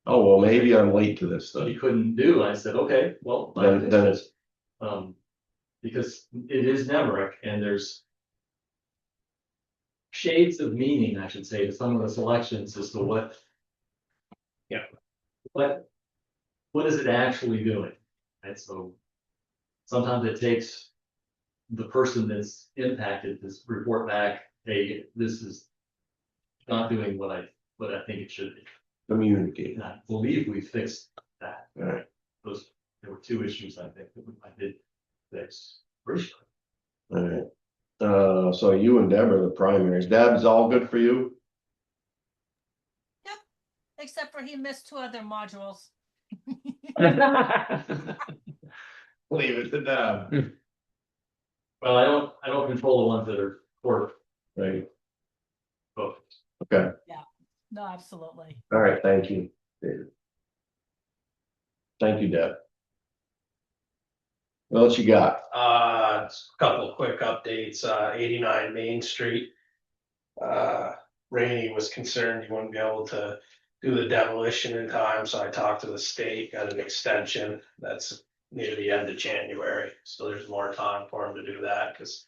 oh, well, maybe I'm late to this that he then. couldn't do. I said, okay, well, Then it's, because it is Nemrick and there's shades of meaning, I should say, to some of the selections as to what. Yeah. What is it actually doing? And so sometimes it takes the person that's impacted to report back, hey, this is not doing what I think it should be. communicate, And I believe we fixed that. all right, There were two issues I think that I did fix. Pretty sure. all right. So you and Deb are the primaries. Deb, is all good for you? Except for he missed 2 other modules. Leave it to Deb. Well, I don't control the ones that are court Right, focused. okay, No, absolutely. all right, thank you, David. Thank you, Deb. What else you got? A couple of quick updates, 89 Main Street. Rainey was concerned he wouldn't be able to do the demolition in time, so I talked to the state, got an extension, that's near the end of January, so there's more time for him to do that, because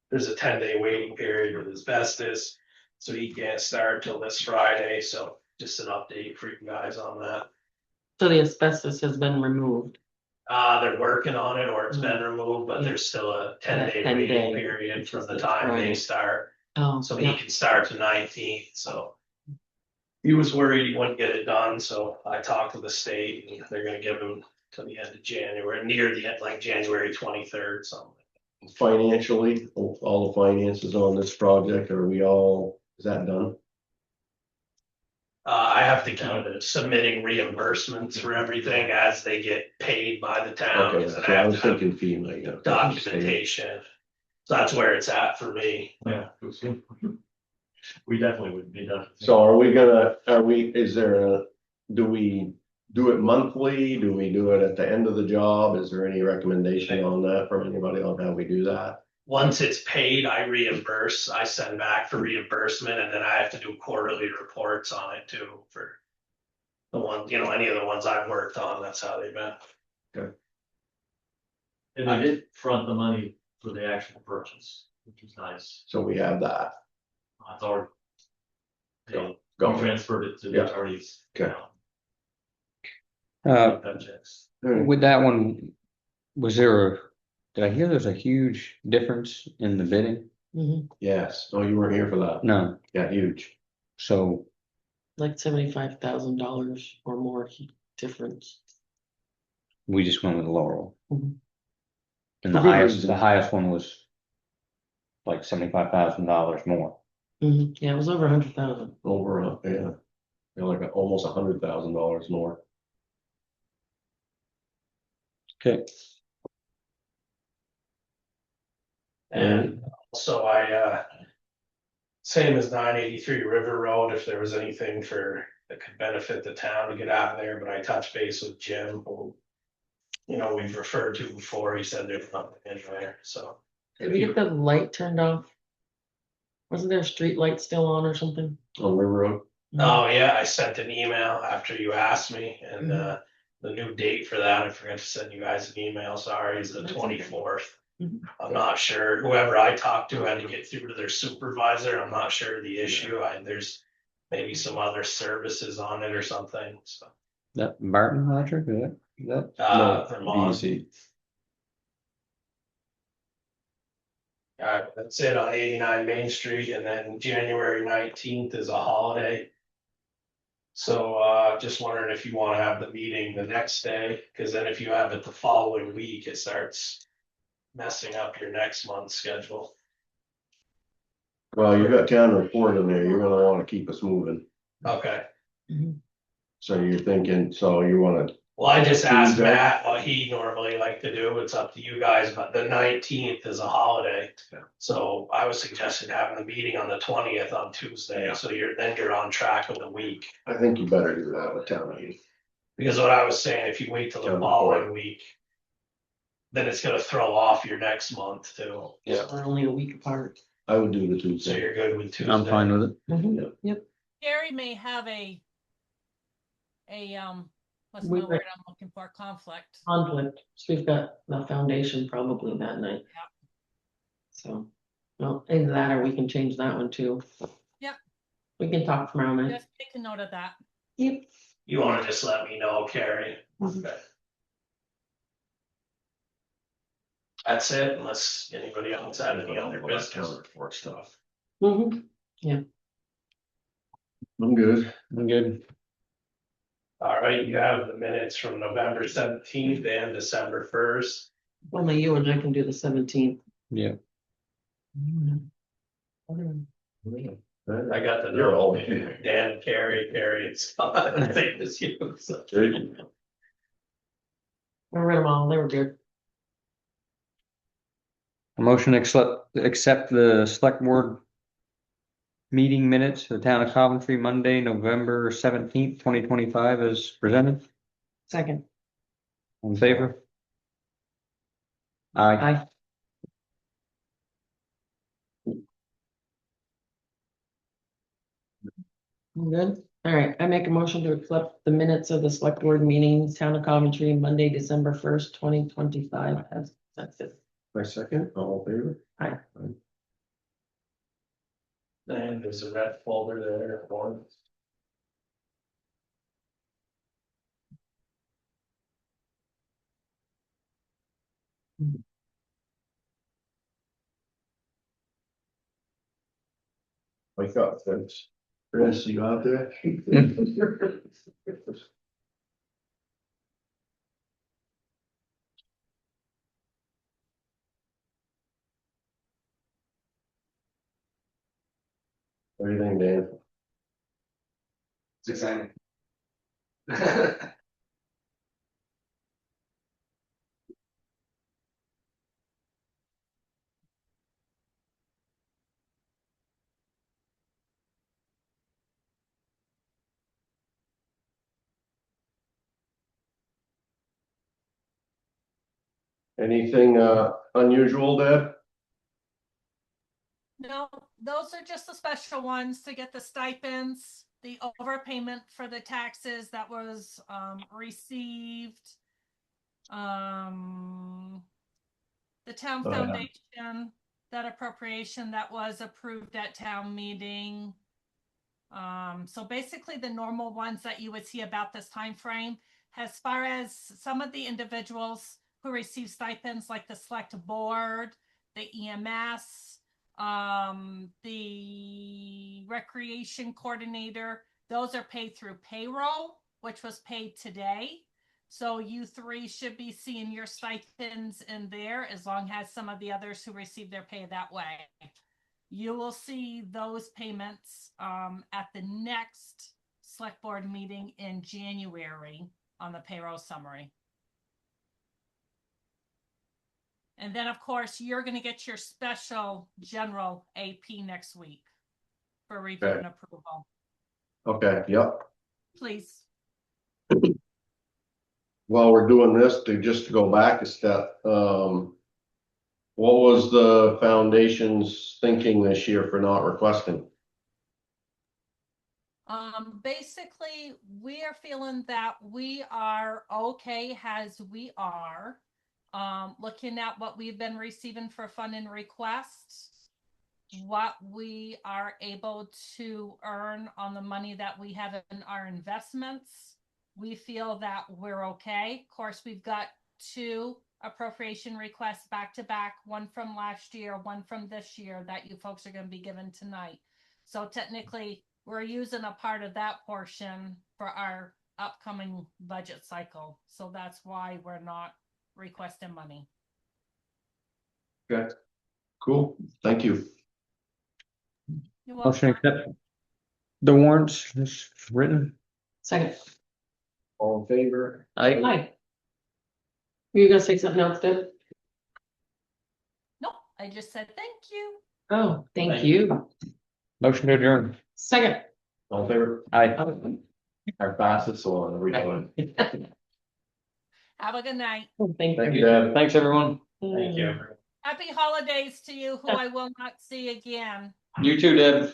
there's a 10-day waiting period with asbestos, so he can't start till this Friday, so just an update for you guys on that. So the asbestos has been removed. They're working on it, or it's been removed, but there's still a 10-day 10 waiting day. period from the time they Right. start. Oh, So yeah. he can start the 19th, so. He was worried he wouldn't get it done, so I talked to the state and they're gonna give him to the end of January, near the end, like January 23rd, something. Financially, all the finances on this project, are we all, is that done? I have to keep submitting reimbursements for everything as they get paid by the town. Okay, and so I was have to have thinking FEMA, yeah. documentation. So that's where it's at for me. Yeah. We definitely would be done. So is there do we do it monthly? Do we do it at the end of the job? Is there any recommendation on that from anybody on how we do that? Once it's paid, I reimburse, I send back for reimbursement, and then I have to do quarterly reports on it too for the one, any of the ones I've worked on, that's how they've been. Okay. And they did front the money for the actual purchase, which is nice. So we have that. It's already. Go. We transferred it to the Yeah. attorneys. Okay. That checks. With that one, was there a, did I hear there's a huge difference in the bidding? Mhm. Yes, oh, you weren't here for that. No, Yeah, huge. so Like $75,000 or more difference. we just went with the lower one. Mhm. And For the good highest, reason. the highest one was like $75,000 more. Yeah, it was over 100,000. Over, yeah. Yeah, like almost $100,000 more. Okay. And also same as 983 River Road, if there was anything that could benefit the town to get out of there, but I touched base with Jim, who, we've referred to before, he said there's nothing in there, so. Did we get the light turned off? Wasn't there a street light still on or something? On River Road. Oh, yeah, I sent an email after you asked me, and Mhm. the new date for that, I forgot to send you guys an email, sorry, is the That's okay. 24th. Mhm. I'm not sure, whoever I talked to had to get through to their supervisor, I'm not sure of the issue, there's maybe some other services on it or something, so. That Barton Electric, is that? Vermont. BC. That's it on 89 Main Street, and then January 19th is a holiday. So, just wondering if you wanna have the meeting the next day, cause then if you have it the following week, it starts messing up your next month's schedule. Well, you got town report in there, you're gonna wanna keep us moving. Okay, So you're thinking, so you wanna, well, I just asked Tuesday? Matt what he normally like to do, it's up to you guys, but the 19th is a holiday. Yeah. So I was suggesting having the meeting on the 20th on Tuesday, Yeah. so you're on track with the week. I think you better do that with town meeting. Because what I was saying, if you wait till the Town following report. week, then it's gonna throw off your next month too. Yeah. We're only a week apart. I would do the So Tuesday. you're good with Tuesday. I'm fine with it. Yep. Gary may have a, what's We the word I'm looking for, conflict. Conflict. So we've got the foundation probably that night. Yep. So, well, either that or we can change that one too. Yep. We can talk tomorrow night. Just take a note of that. Yep. You wanna just let me know, Carrie? Mhm. Okay. That's it, unless anybody else had any other All that business. town report stuff. Mhm. I'm good. I'm good. All right, you have the minutes from November 17th and December 1st. Only you and I can do the 17th. Yeah. I got the You're note, all- Dan, Carrie, and Scott, I think it's you. So. I read them all. They were good. A motion to accept the select board meeting minutes for the town of Coventry, Monday, November 17th, 2025 as presented. Second. In favor? Aye. Aye. Good. All right. I make a motion to accept the minutes of the select board meeting, town of Coventry, Monday, December 1st, 2025. That's it. My second, all in favor? Aye. And there's a red folder there, one. Wake up, Chris. Chris, you out there? What do you think, Dan? It's exciting. Anything unusual, Deb? No, those are just the special ones to get the stipends, the overpayment for the taxes that was received. The town Oh, yeah. foundation, that appropriation that was approved at town meeting. So basically the normal ones that you would see about this time frame. As far as some of the individuals who receive stipends, like the select board, the EMS, the recreation coordinator, those are paid through payroll, which was paid today. So you three should be seeing your stipends in there, as long as some of the others who receive their pay that way. You will see those payments at the next select board meeting in January on the payroll summary. And then, of course, you're going to get your special general AP next week for review Okay. and approval. Okay, yep. Please. While we're doing this, just to go back a step, what was the foundation's thinking this year for not requesting? Basically, we are feeling that we are okay as we are. Looking at what we've been receiving for funding requests, what we are able to earn on the money that we have in our investments, we feel that we're okay. Of course, we've got 2 appropriation requests back to back, one from last year, one from this year, that you folks are going to be given tonight. So technically, we're using a part of that portion for our upcoming budget cycle. So that's why we're not requesting money. Okay, cool, thank you. You're Motion welcome. accept the warrants is written. Second. All in favor? Hi. Were you gonna say something else, Deb? Nope, I just said thank you. Oh, thank you. Motion to adjourn. Second. All in favor? Aye. Our fastest one, every time. Have a good night. Thank Thank you. you, Deb. Thanks, everyone. Thank you. Happy holidays to you who I will not see again. You too, Deb.